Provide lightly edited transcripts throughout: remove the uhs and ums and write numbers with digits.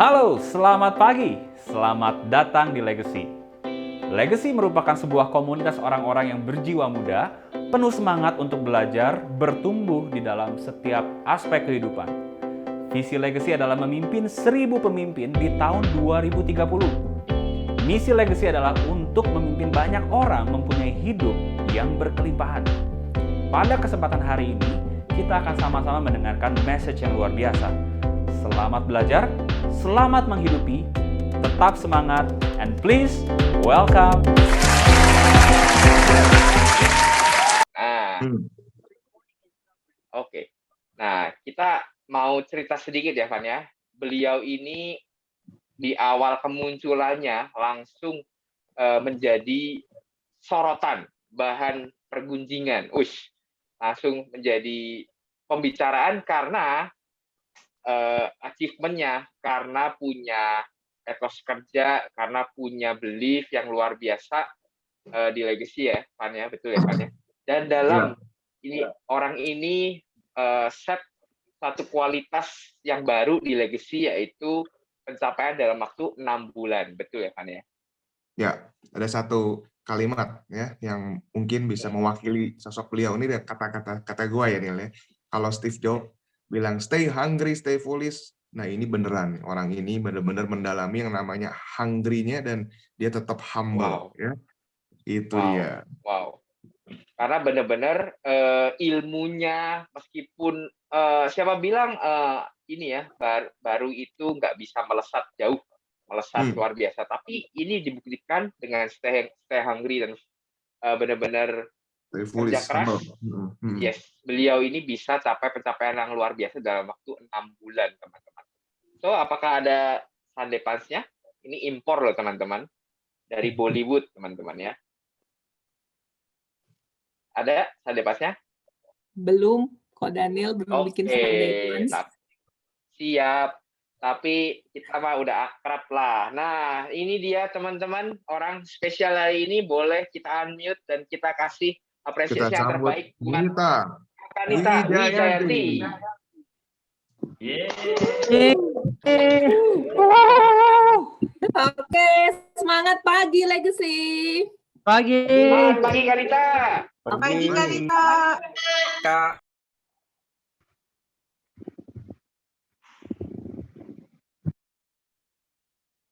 Halo, selamat pagi. Selamat datang di Legacy. Legacy merupakan sebuah komunitas orang-orang yang berjiwa muda, penuh semangat untuk belajar, bertumbuh di dalam setiap aspek kehidupan. Visi Legacy adalah memimpin 1000 pemimpin di tahun 2030. Misi Legacy adalah untuk memimpin banyak orang mempunyai hidup yang berkelimpahan. Pada kesempatan hari ini, kita akan sama-sama mendengarkan message yang luar biasa. Selamat belajar, selamat menghidupi, tetap semangat, and please welcome. Nah, oke. Nah, kita mau cerita sedikit ya, Van ya. Beliau ini di awal kemunculannya langsung menjadi sorotan, bahan pergunjingan. Langsung menjadi pembicaraan karena achievement-nya, karena punya etos kerja, karena punya belief yang luar biasa di Legacy ya, Van ya, betul ya, Van ya. Dan dalam ini orang ini set satu kualitas yang baru di Legacy, yaitu pencapaian dalam waktu 6 bulan, betul ya, Van ya? Ya, ada satu kalimat ya yang mungkin bisa mewakili sosok beliau ini dan kata gue ya Nil ya. Kalau Steve Jobs bilang stay hungry, stay foolish. Nah ini beneran orang ini benar-benar mendalami yang namanya hungry-nya dan dia tetap humble ya. Itu dia. Wow. Karena benar-benar ilmunya meskipun siapa bilang ini ya baru itu nggak bisa melesat jauh, melesat luar biasa. Tapi ini dibuktikan dengan stay hungry dan benar-benar kerja keras. Yes, beliau ini bisa capai pencapaian yang luar biasa dalam waktu 6 bulan, teman-teman. So, apakah ada Sunday Punch-nya? Ini impor loh, teman-teman. Dari Bollywood, teman-teman ya. Ada Sunday Punch-nya? Belum, kok Daniel belum bikin Sunday Punch. Siap. Tapi kita mah udah akrab lah. Nah, ini dia teman-teman, orang spesial hari ini. Boleh kita unmute dan kita kasih apresiasi yang terbaik buat Kanita Wijayanti. Oke, semangat pagi Legacy. Selamat pagi Kanita. Pagi Kanita.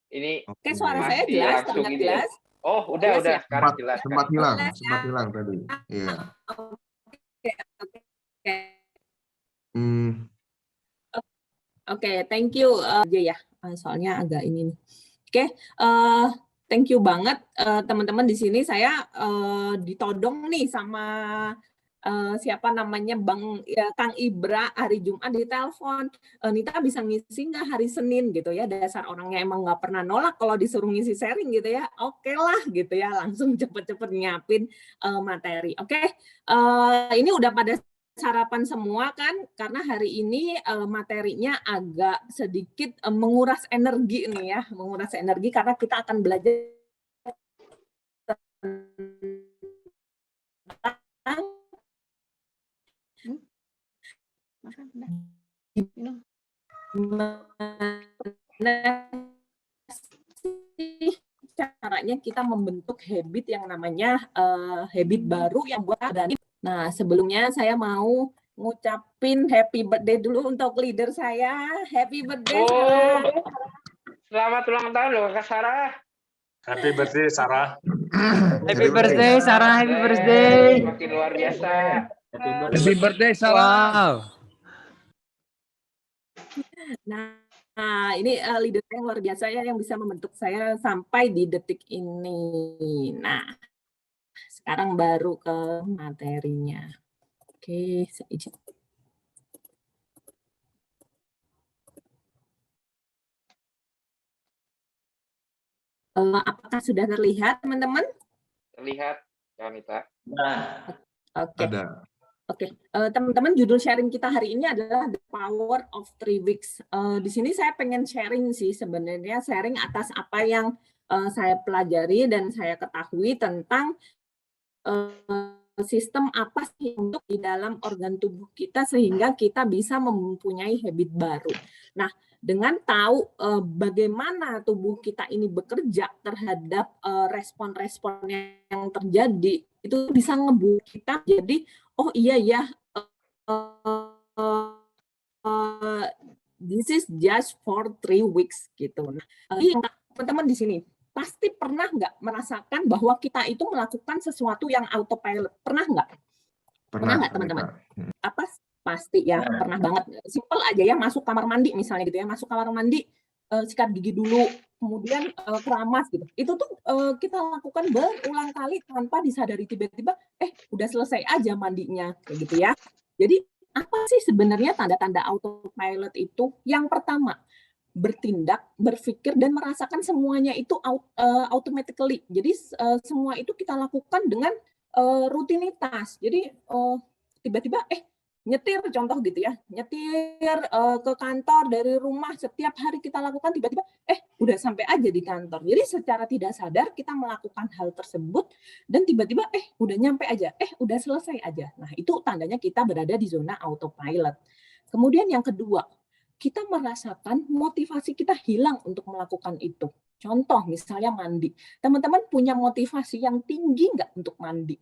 Ini oke, suara saya jelas, sangat jelas. Oh, udah sekarang jelas. Sempat hilang tadi. Iya. Oke, thank you aja ya. Soalnya agak ini nih. Oke, thank you banget teman-teman di sini. Saya ditodong nih sama siapa namanya Kang Ibra hari Jumat di telepon. Nita bisa ngisi nggak hari Senin gitu ya. Dasar orangnya emang nggak pernah nolak kalau disuruh ngisi sharing gitu ya. Oke lah gitu ya, langsung cepet-cepet nyiapin materi. Oke, ini udah pada sarapan semua kan, karena hari ini materinya agak sedikit menguras energi nih ya, menguras energi karena kita akan belajar caranya kita membentuk habit yang namanya habit baru yang buat berani. Nah, sebelumnya saya mau ngucapin happy birthday dulu untuk leader saya. Happy birthday, Sarah. Selamat ulang tahun loh, Kak Sarah. Happy birthday, Sarah. Happy birthday, Sarah. Happy birthday. Makin luar biasa. Happy birthday, Sarah. Wow. Nah, ini leader yang luar biasa ya, yang bisa membentuk saya sampai di detik ini. Nah, sekarang baru ke materinya. Oke, saya izin. Apakah sudah terlihat, teman-teman? Terlihat, Kanita. Oke. Oke, teman-teman, judul sharing kita hari ini adalah The Power of 3 Weeks. Di sini saya pengen sharing sih sebenarnya, sharing atas apa yang saya pelajari dan saya ketahui tentang sistem apa sih untuk di dalam organ tubuh kita sehingga kita bisa mempunyai habit baru. Nah, dengan tahu bagaimana tubuh kita ini bekerja terhadap respon-respon yang terjadi, itu bisa ngebuat kita jadi, oh iya ya, this is just for 3 weeks gitu. Nah, teman-teman di sini pasti pernah nggak merasakan bahwa kita itu melakukan sesuatu yang autopilot? Pernah nggak? Pernah nggak teman-teman? Apa? Pasti ya, pernah banget. Simple aja ya, masuk kamar mandi misalnya gitu ya, masuk kamar mandi, sikat gigi dulu, kemudian keramas gitu. Itu tuh kita lakukan berulang kali tanpa disadari, tiba-tiba udah selesai aja mandinya kayak gitu ya. Jadi apa sih sebenarnya tanda-tanda autopilot itu? Yang pertama, bertindak, berpikir, dan merasakan semuanya itu automatically. Jadi semua itu kita lakukan dengan rutinitas. Jadi tiba-tiba nyetir, contoh gitu ya, nyetir ke kantor dari rumah, setiap hari kita lakukan, tiba-tiba udah sampai aja di kantor. Jadi secara tidak sadar kita melakukan hal tersebut dan tiba-tiba udah nyampe aja, udah selesai aja. Nah, itu tandanya kita berada di zona autopilot. Kemudian yang kedua, kita merasakan motivasi kita hilang untuk melakukan itu. Contoh misalnya mandi. Teman-teman punya motivasi yang tinggi nggak untuk mandi?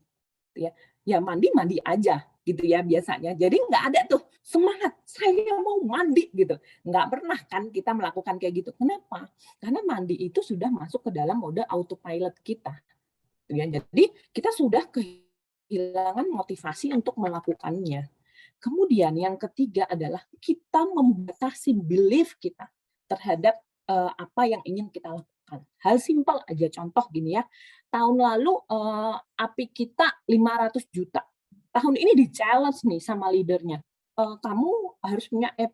Ya mandi aja gitu ya biasanya. Jadi nggak ada tuh semangat, saya mau mandi gitu. Nggak pernah kan kita melakukan kayak gitu. Kenapa? Karena mandi itu sudah masuk ke dalam mode autopilot kita. Jadi kita sudah kehilangan motivasi untuk melakukannya. Kemudian yang ketiga adalah kita membatasi belief kita terhadap apa yang ingin kita lakukan. Hal simpel aja, contoh gini ya. Tahun lalu API kita 500 juta. Tahun ini di-challenge nih sama leadernya. Kamu harus punya API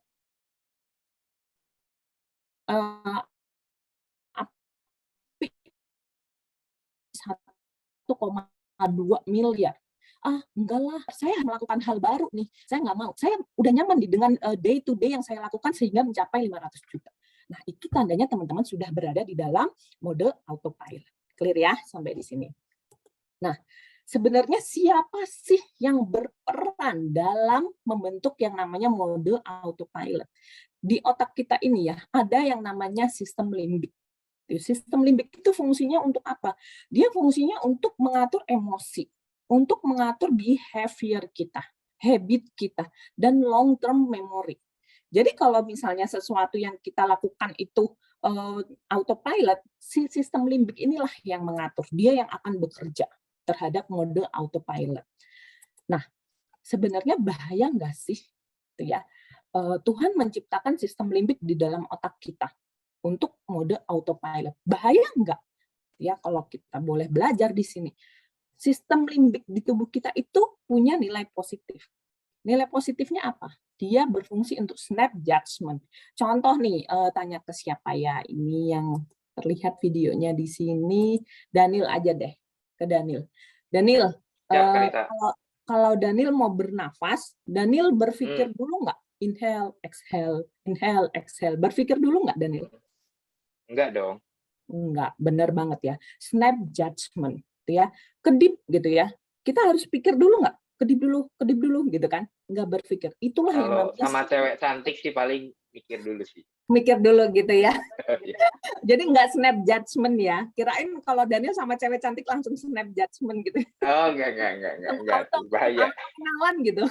1,2 miliar. Enggak lah, saya melakukan hal baru nih. Saya nggak mau. Saya udah nyaman dengan day to day yang saya lakukan sehingga mencapai 500 juta. Nah, itu tandanya teman-teman sudah berada di dalam mode autopilot. Clear ya sampai di sini. Nah, sebenarnya siapa sih yang berperan dalam membentuk yang namanya mode autopilot? Di otak kita ini ya, ada yang namanya sistem limbik. Sistem limbik itu fungsinya untuk apa? Dia fungsinya untuk mengatur emosi, untuk mengatur behavior kita, habit kita, dan long term memory. Jadi kalau misalnya sesuatu yang kita lakukan itu autopilot, si sistem limbik inilah yang mengatur, dia yang akan bekerja terhadap mode autopilot. Nah, sebenarnya bahaya nggak sih? Tuhan menciptakan sistem limbik di dalam otak kita untuk mode autopilot. Bahaya nggak? Ya, kalau kita boleh belajar di sini. Sistem limbik di tubuh kita itu punya nilai positif. Nilai positifnya apa? Dia berfungsi untuk snap judgment. Contoh nih, tanya ke siapa ya? Ini yang terlihat videonya di sini. Daniel aja deh, ke Daniel. Daniel, kalau Daniel mau bernafas, Daniel berpikir dulu nggak? Inhale, exhale. Berpikir dulu nggak, Daniel? Enggak dong. Enggak, benar banget ya. Snap judgment, ya. Kedip gitu ya. Kita harus pikir dulu nggak? Kedip dulu gitu kan. Nggak berpikir. Itulah yang Kalau namanya sama cewek cantik sih paling mikir dulu sih. Mikir dulu gitu ya. Jadi nggak snap judgment ya. Kirain kalau Daniel sama cewek cantik langsung snap judgment gitu. Oh, enggak. Bahaya. Kenalan gitu.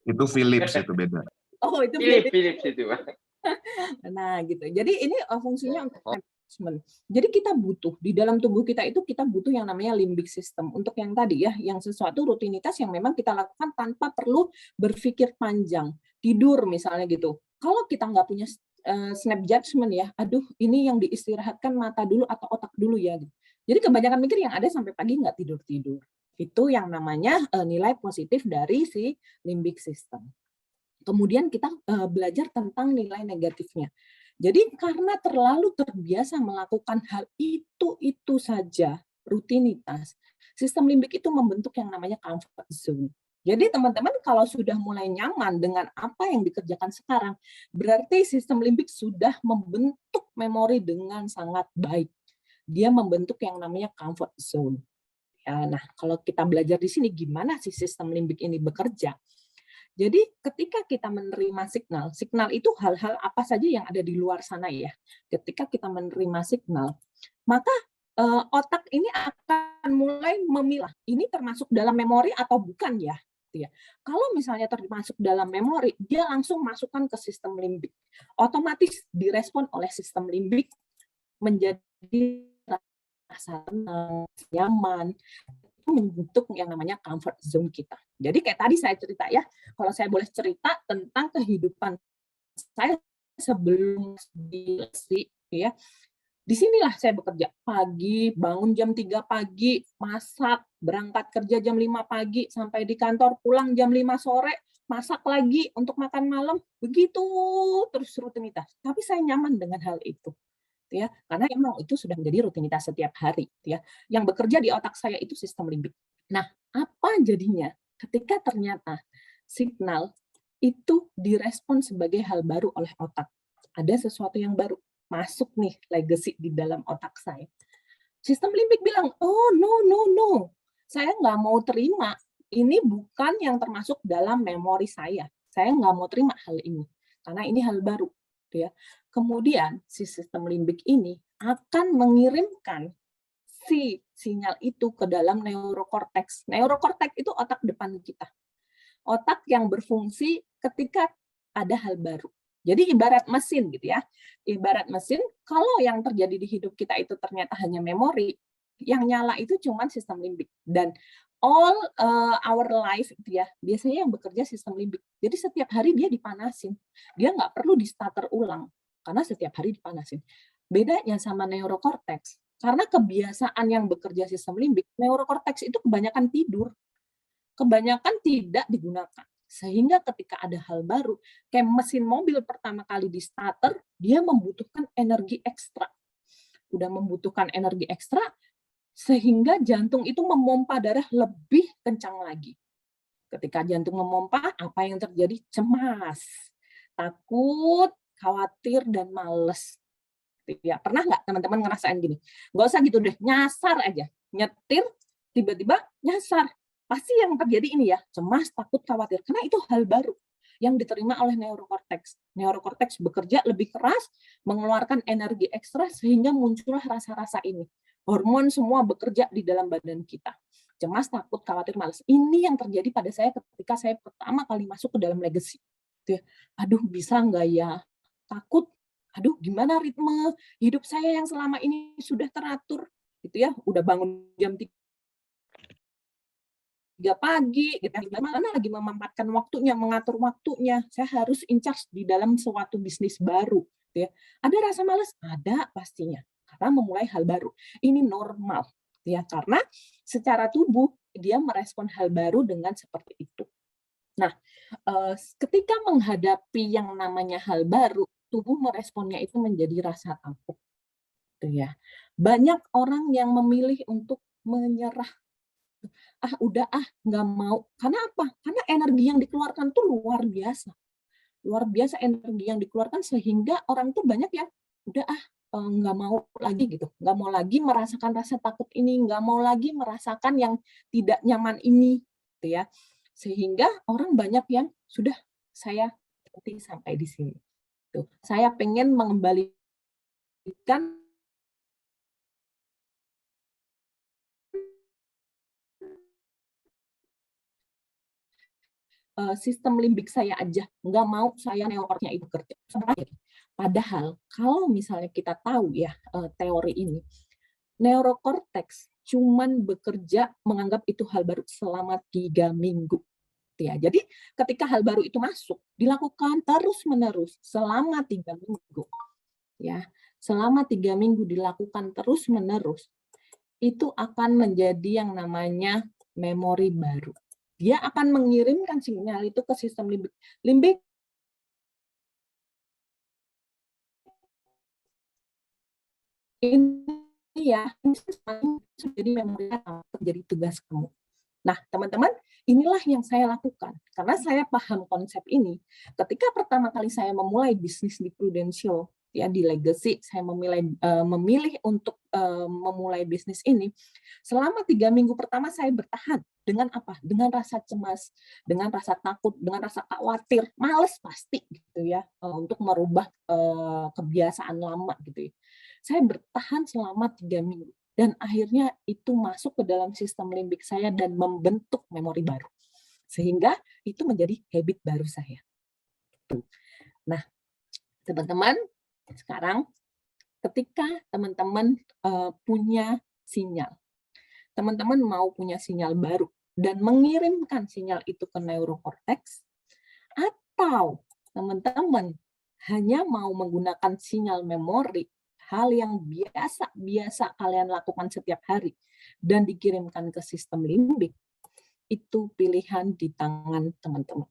Itu Philips itu beda. Oh, itu Philips itu, Pak. Nah, gitu. Jadi ini fungsinya untuk management. Jadi kita butuh di dalam tubuh kita itu kita butuh yang namanya limbic system untuk yang tadi ya, yang sesuatu rutinitas yang memang kita lakukan tanpa perlu berpikir panjang. Tidur misalnya gitu. Kalau kita nggak punya snap judgment ya, aduh ini yang diistirahatkan mata dulu atau otak dulu ya. Jadi kebanyakan mikir yang ada sampai pagi nggak tidur-tidur. Itu yang namanya nilai positif dari si limbic system. Kemudian kita belajar tentang nilai negatifnya. Jadi karena terlalu terbiasa melakukan hal itu saja, rutinitas, sistem limbik itu membentuk yang namanya comfort zone. Jadi teman-teman kalau sudah mulai nyaman dengan apa yang dikerjakan sekarang, berarti sistem limbik sudah membentuk memori dengan sangat baik. Dia membentuk yang namanya comfort zone. Nah, kalau kita belajar di sini gimana sih sistem limbik ini bekerja? Jadi ketika kita menerima signal, signal itu hal-hal apa saja yang ada di luar sana ya. Ketika kita menerima signal, maka otak ini akan mulai memilah, ini termasuk dalam memori atau bukan ya. Kalau misalnya termasuk dalam memori, dia langsung masukkan ke sistem limbik. Otomatis direspon oleh sistem limbik menjadi rasa tenang, nyaman, membentuk yang namanya comfort zone kita. Jadi kayak tadi saya cerita ya, kalau saya boleh cerita tentang kehidupan saya sebelum di ya, disinilah saya bekerja pagi, bangun jam 3 pagi, masak, berangkat kerja jam 5 pagi, sampai di kantor pulang jam 5 sore, masak lagi untuk makan malam, begitu terus rutinitas. Tapi saya nyaman dengan hal itu. Ya, karena memang itu sudah menjadi rutinitas setiap hari, ya. Yang bekerja di otak saya itu sistem limbik. Nah, apa jadinya ketika ternyata signal itu direspon sebagai hal baru oleh otak? Ada sesuatu yang baru masuk nih, legacy di dalam otak saya. Sistem limbik bilang, oh no, saya nggak mau terima. Ini bukan yang termasuk dalam memori saya. Saya nggak mau terima hal ini karena ini hal baru. Ya. Kemudian si sistem limbik ini akan mengirimkan si sinyal itu ke dalam neurokorteks. Neurokorteks itu otak depan kita. Otak yang berfungsi ketika ada hal baru. Jadi ibarat mesin gitu ya. Ibarat mesin, kalau yang terjadi di hidup kita itu ternyata hanya memori, yang nyala itu cuma sistem limbik. Dan all our life itu ya, biasanya yang bekerja sistem limbik. Jadi setiap hari dia dipanasin. Dia nggak perlu di starter ulang karena setiap hari dipanasin. Bedanya sama neurokorteks, karena kebiasaan yang bekerja sistem limbik, neurokorteks itu kebanyakan tidur. Kebanyakan tidak digunakan. Sehingga ketika ada hal baru, kayak mesin mobil pertama kali di starter, dia membutuhkan energi ekstra. Udah membutuhkan energi ekstra, sehingga jantung itu memompa darah lebih kencang lagi. Ketika jantung memompa, apa yang terjadi? Cemas, takut, khawatir, dan males. Ya, pernah nggak teman-teman ngerasain gini? Nggak usah gitu deh, nyasar aja. Nyetir, tiba-tiba nyasar. Pasti yang terjadi ini ya, cemas, takut, khawatir. Karena itu hal baru yang diterima oleh neurokorteks. Neurokorteks bekerja lebih keras, mengeluarkan energi ekstra, sehingga muncullah rasa-rasa ini. Hormon semua bekerja di dalam badan kita. Cemas, takut, khawatir, malas. Ini yang terjadi pada saya ketika saya pertama kali masuk ke dalam legacy. Aduh, bisa nggak ya? Takut. Aduh, gimana ritme hidup saya yang selama ini sudah teratur. Gitu ya, udah bangun jam 3 pagi, gitu. Gimana lagi memanfaatkan waktunya, mengatur waktunya. Saya harus in charge di dalam suatu bisnis baru. Gitu ya. Ada rasa malas? Ada pastinya. Karena memulai hal baru. Ini normal. Ya, karena secara tubuh dia merespon hal baru dengan seperti itu. Nah, ketika menghadapi yang namanya hal baru, tubuh meresponnya itu menjadi rasa takut. Gitu ya. Banyak orang yang memilih untuk menyerah. Udah nggak mau. Karena apa? Karena energi yang dikeluarkan tuh luar biasa. Luar biasa energi yang dikeluarkan sehingga orang tuh banyak yang udah nggak mau lagi gitu. Nggak mau lagi merasakan rasa takut ini, nggak mau lagi merasakan yang tidak nyaman ini. Gitu ya. Sehingga orang banyak yang sudah saya berhenti sampai di sini. Tuh, saya pengen mengembalikan sistem limbik saya aja, nggak mau saya neurokorteksnya itu kerja. Padahal kalau misalnya kita tahu ya teori ini, neurokorteks cuman bekerja menganggap itu hal baru selama 3 minggu. Ya, jadi ketika hal baru itu masuk, dilakukan terus-menerus selama 3 minggu. Ya, selama 3 minggu dilakukan terus-menerus, itu akan menjadi yang namanya memori baru. Dia akan mengirimkan sinyal itu ke sistem limbik. Limbik ini ya, ini jadi memori menjadi tugas kamu. Nah, teman-teman, inilah yang saya lakukan. Karena saya paham konsep ini. Ketika pertama kali saya memulai bisnis di Prudential, ya di Legacy saya memilih untuk memulai bisnis ini. Selama 3 minggu pertama saya bertahan dengan apa? Dengan rasa cemas, dengan rasa takut, dengan rasa khawatir, males pasti gitu ya untuk merubah kebiasaan lama gitu ya. Saya bertahan selama 3 minggu dan akhirnya itu masuk ke dalam sistem limbik saya dan membentuk memori baru. Sehingga itu menjadi habit baru saya. Nah, teman-teman, sekarang ketika teman-teman punya sinyal, teman-teman mau punya sinyal baru dan mengirimkan sinyal itu ke neurokorteks, atau teman-teman hanya mau menggunakan sinyal memori, hal yang biasa kalian lakukan setiap hari, dan dikirimkan ke sistem limbik, itu pilihan di tangan teman-teman.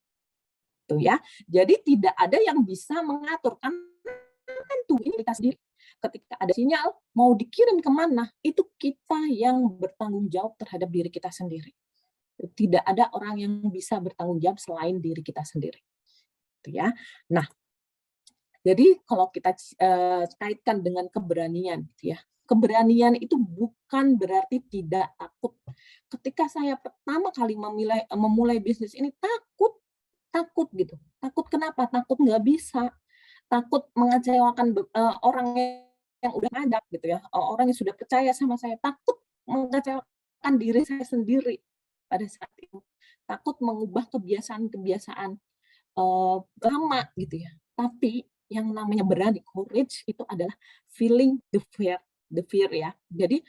Tuh ya. Jadi tidak ada yang bisa mengatur, kan tuh ini kita sendiri. Ketika ada sinyal mau dikirim kemana, itu kita yang bertanggung jawab terhadap diri kita sendiri. Tidak ada orang yang bisa bertanggung jawab selain diri kita sendiri. Tuh ya. Nah, jadi kalau kita kaitkan dengan keberanian, gitu ya. Keberanian itu bukan berarti tidak takut. Ketika saya pertama kali memulai bisnis ini takut gitu. Takut kenapa? Takut nggak bisa. Takut mengecewakan orang yang udah ngadap gitu ya. Orang yang sudah percaya sama saya. Takut mengecewakan diri saya sendiri pada saat itu. Takut mengubah kebiasaan-kebiasaan lama gitu ya. Tapi yang namanya berani, courage itu adalah feeling the fear ya. Jadi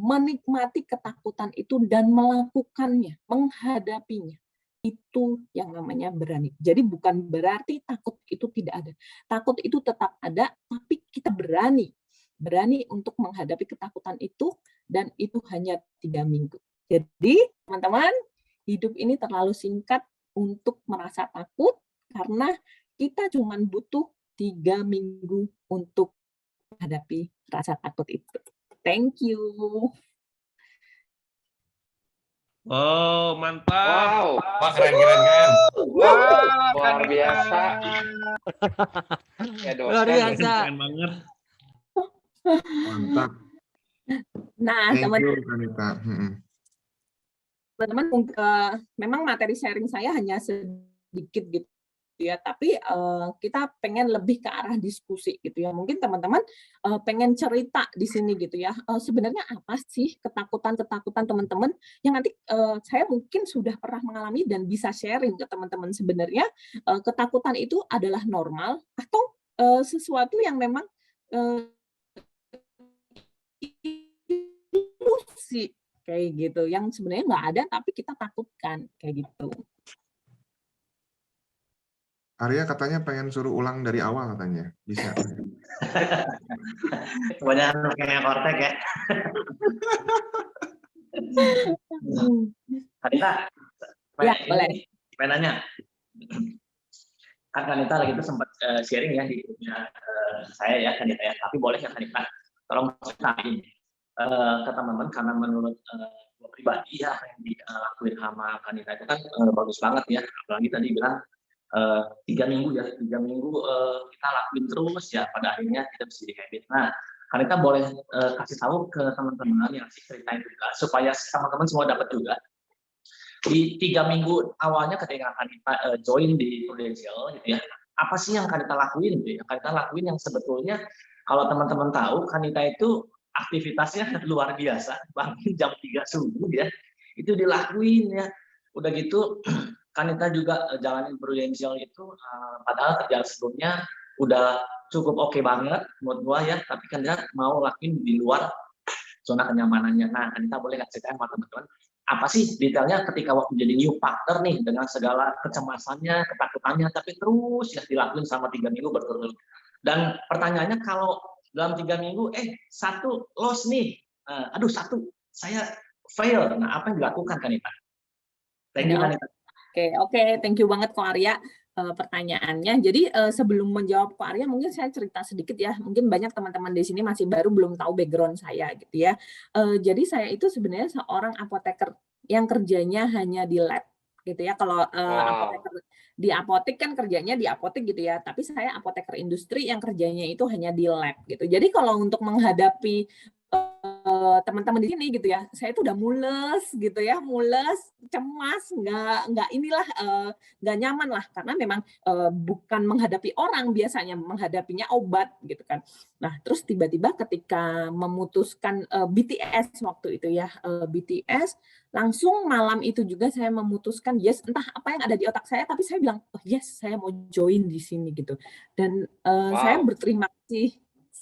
menikmati ketakutan itu dan melakukannya, menghadapinya. Itu yang namanya berani. Jadi bukan berarti takut itu tidak ada. Takut itu tetap ada, tapi kita berani untuk menghadapi ketakutan itu, dan itu hanya 3 minggu. Jadi teman-teman, hidup ini terlalu singkat untuk merasa takut, karena kita cuma butuh 3 minggu untuk menghadapi rasa takut itu. Thank you. Oh, mantap. Wow. Wah, keren. Wah, luar biasa. Ya, Luar biasa. Keren banget. Mantap. Nah, Thank you, Kanita. teman-teman, memang materi sharing saya hanya sedikit gitu ya, tapi kita pengen lebih ke arah diskusi gitu ya. Mungkin teman-teman pengen cerita di sini gitu ya. Sebenarnya apa sih ketakutan teman-teman yang nanti saya mungkin sudah pernah mengalami dan bisa sharing ke teman-teman. Sebenarnya ketakutan itu adalah normal atau sesuatu yang memang ilusi kayak gitu, yang sebenarnya nggak ada tapi kita takutkan kayak gitu. Arya katanya pengen suruh ulang dari awal katanya. Bisa. Kebanyakan pakai kortek ya. Kanita, Ya, boleh. penanya. Kan Kanita lagi itu sempat sharing ya di grupnya saya ya, Kanita ya. Tapi boleh ya Kanita, tolong ceritain ke teman-teman, karena menurut gue pribadi ya, apa yang dilakuin sama Kanita itu kan bagus banget ya. Apalagi tadi bilang 3 minggu ya, 3 minggu kita lakuin terus ya, pada akhirnya kita bisa jadi habit. Nah, Kanita boleh kasih tahu ke teman-teman yang ceritain juga, supaya teman-teman semua dapat juga. Di 3 minggu awalnya ketika Kanita join di Prudential gitu ya, apa sih yang Kanita lakuin gitu ya? Kanita lakuin yang sebetulnya kalau teman-teman tahu, Kanita itu aktivitasnya luar biasa, bangun jam 3 subuh ya, itu dilakuin ya. Udah gitu Kanita juga jalanin Prudential itu, padahal kerjaan sebelumnya udah cukup oke banget menurut gua ya, tapi Kanita mau lakuin di luar zona kenyamanannya. Nah, Kanita boleh nggak ceritain sama teman-teman, apa sih detailnya ketika waktu jadi new partner nih, dengan segala kecemasannya, ketakutannya, tapi terus ya dilakuin sama 3 minggu berturut-turut. Dan pertanyaannya, kalau dalam 3 minggu, satu loss nih, satu saya fail, nah apa yang dilakukan Kanita? Thank you Kanita. Oke, thank you banget Ko Arya pertanyaannya. Jadi sebelum menjawab Ko Arya, mungkin saya cerita sedikit ya. Mungkin banyak teman-teman di sini masih baru, belum tahu background saya gitu ya. Jadi saya itu sebenarnya seorang apoteker yang kerjanya hanya di lab. gitu ya. Kalau Wow. apoteker di apotek kan kerjanya di apotek gitu ya, tapi saya apoteker industri yang kerjanya itu hanya di lab gitu. Jadi kalau untuk menghadapi teman-teman di sini gitu ya, saya itu udah mules gitu ya, mules, cemas, nggak inilah nggak nyaman lah karena memang bukan menghadapi orang biasanya, menghadapinya obat gitu kan. Nah, terus tiba-tiba ketika memutuskan BTS waktu itu ya, BTS langsung malam itu juga saya memutuskan yes, entah apa yang ada di otak saya, tapi saya bilang oh yes, saya mau join di sini gitu. Dan saya Wow.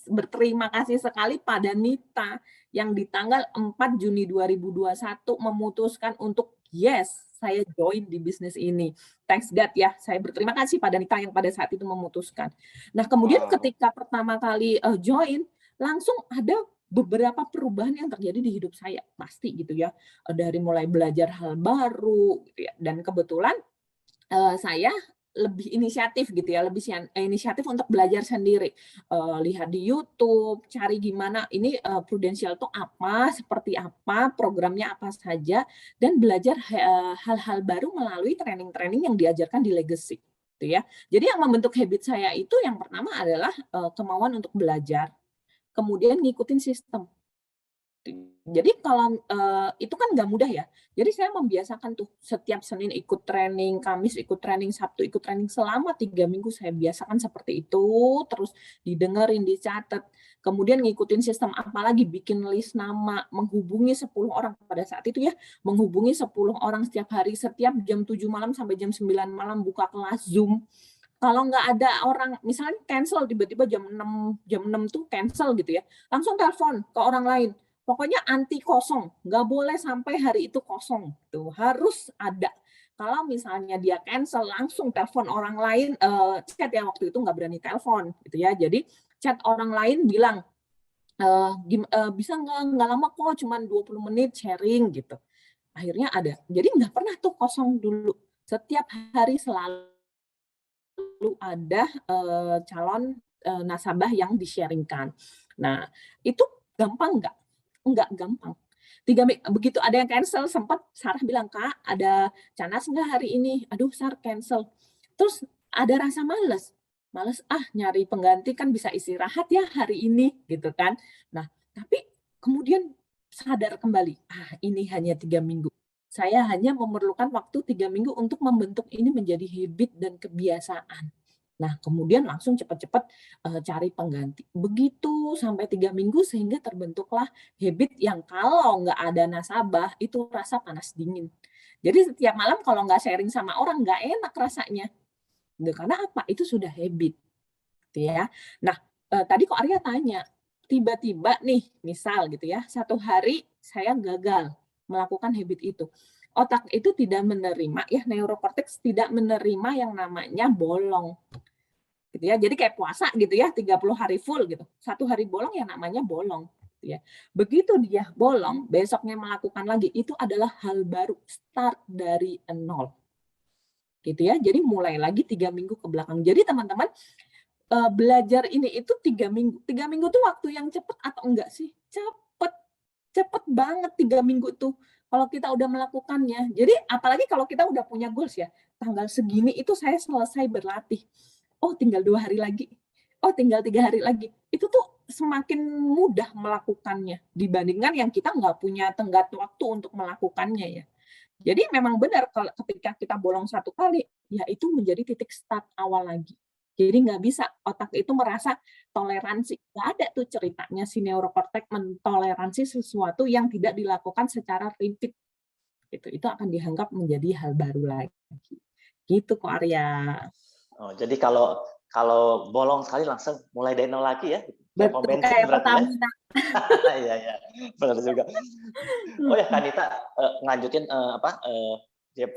berterima kasih sekali pada Nita yang di tanggal 4 Juni 2021 memutuskan untuk yes, saya join di bisnis ini. Thanks God ya, saya berterima kasih pada Nita yang pada saat itu memutuskan. Nah, kemudian Wow. ketika pertama kali join, langsung ada beberapa perubahan yang terjadi di hidup saya, pasti gitu ya. Dari mulai belajar hal baru gitu ya. Dan kebetulan saya lebih inisiatif gitu ya, lebih inisiatif untuk belajar sendiri. Lihat di YouTube, cari gimana ini Prudential itu apa, seperti apa, programnya apa saja, dan belajar hal-hal baru melalui training-training yang diajarkan di Legacy. Gitu ya. Jadi yang membentuk habit saya itu yang pertama adalah kemauan untuk belajar, kemudian ngikutin sistem. Jadi kalau itu kan nggak mudah ya. Jadi saya membiasakan tuh setiap Senin ikut training, Kamis ikut training, Sabtu ikut training selama 3 minggu saya biasakan seperti itu, terus didengerin, dicatat, kemudian ngikutin sistem apalagi bikin list nama, menghubungi 10 orang pada saat itu ya, menghubungi 10 orang setiap hari, setiap jam 7 malam sampai jam 9 malam buka kelas Zoom. Kalau nggak ada orang, misalnya cancel tiba-tiba jam 6 tuh cancel gitu ya, langsung telepon ke orang lain. Pokoknya anti kosong, nggak boleh sampai hari itu kosong. Tuh harus ada. Kalau misalnya dia cancel, langsung telepon orang lain, chat ya waktu itu nggak berani telepon, gitu ya. Jadi chat orang lain bilang, bisa nggak lama kok, cuma 20 menit sharing gitu. Akhirnya ada. Jadi nggak pernah tuh kosong dulu. Setiap hari selalu ada calon nasabah yang di-sharing-kan. Nah, itu gampang nggak? Nggak gampang. Begitu ada yang cancel, sempat Sarah bilang, Kak, ada Canas nggak hari ini? Aduh, Sar, cancel. Terus ada rasa males. Males, nyari pengganti kan bisa istirahat ya hari ini, gitu kan. Nah, tapi kemudian sadar kembali, ini hanya 3 minggu. Saya hanya memerlukan waktu 3 minggu untuk membentuk ini menjadi habit dan kebiasaan. Nah, kemudian langsung cepat-cepat cari pengganti. Begitu sampai 3 minggu sehingga terbentuklah habit yang kalau nggak ada nasabah itu rasa panas dingin. Jadi setiap malam kalau nggak sharing sama orang nggak enak rasanya. Karena apa? Itu sudah habit. Gitu ya. Nah, tadi kok Arya tanya, tiba-tiba nih misal gitu ya, satu hari saya gagal melakukan habit itu. Otak itu tidak menerima ya, neurokorteks tidak menerima yang namanya bolong. Gitu ya. Jadi kayak puasa gitu ya, 30 hari full gitu. Satu hari bolong yang namanya bolong. Gitu ya. Begitu dia bolong, besoknya melakukan lagi, itu adalah hal baru, start dari nol. Gitu ya. Jadi mulai lagi 3 minggu ke belakang. Jadi teman-teman, belajar ini itu 3 minggu. 3 minggu itu waktu yang cepat atau enggak sih? Cepet banget 3 minggu tuh kalau kita udah melakukannya. Jadi apalagi kalau kita udah punya goals ya, tanggal segini itu saya selesai berlatih. Oh, tinggal 2 hari lagi. Oh, tinggal 3 hari lagi. Itu tuh semakin mudah melakukannya dibandingkan yang kita nggak punya tenggat waktu untuk melakukannya ya. Jadi memang benar kalau ketika kita bolong 1 kali, ya itu menjadi titik start awal lagi. Jadi nggak bisa otak itu merasa toleransi. Nggak ada tuh ceritanya si neurokorteks mentoleransi sesuatu yang tidak dilakukan secara repeat. Itu akan dianggap menjadi hal baru lagi. Gitu kok Arya. Oh, jadi kalau bolong sekali langsung mulai dari nol lagi ya? Betul, kayak Pertamina. Iya, iya, benar juga. Oh ya, Kanita ngelanjutin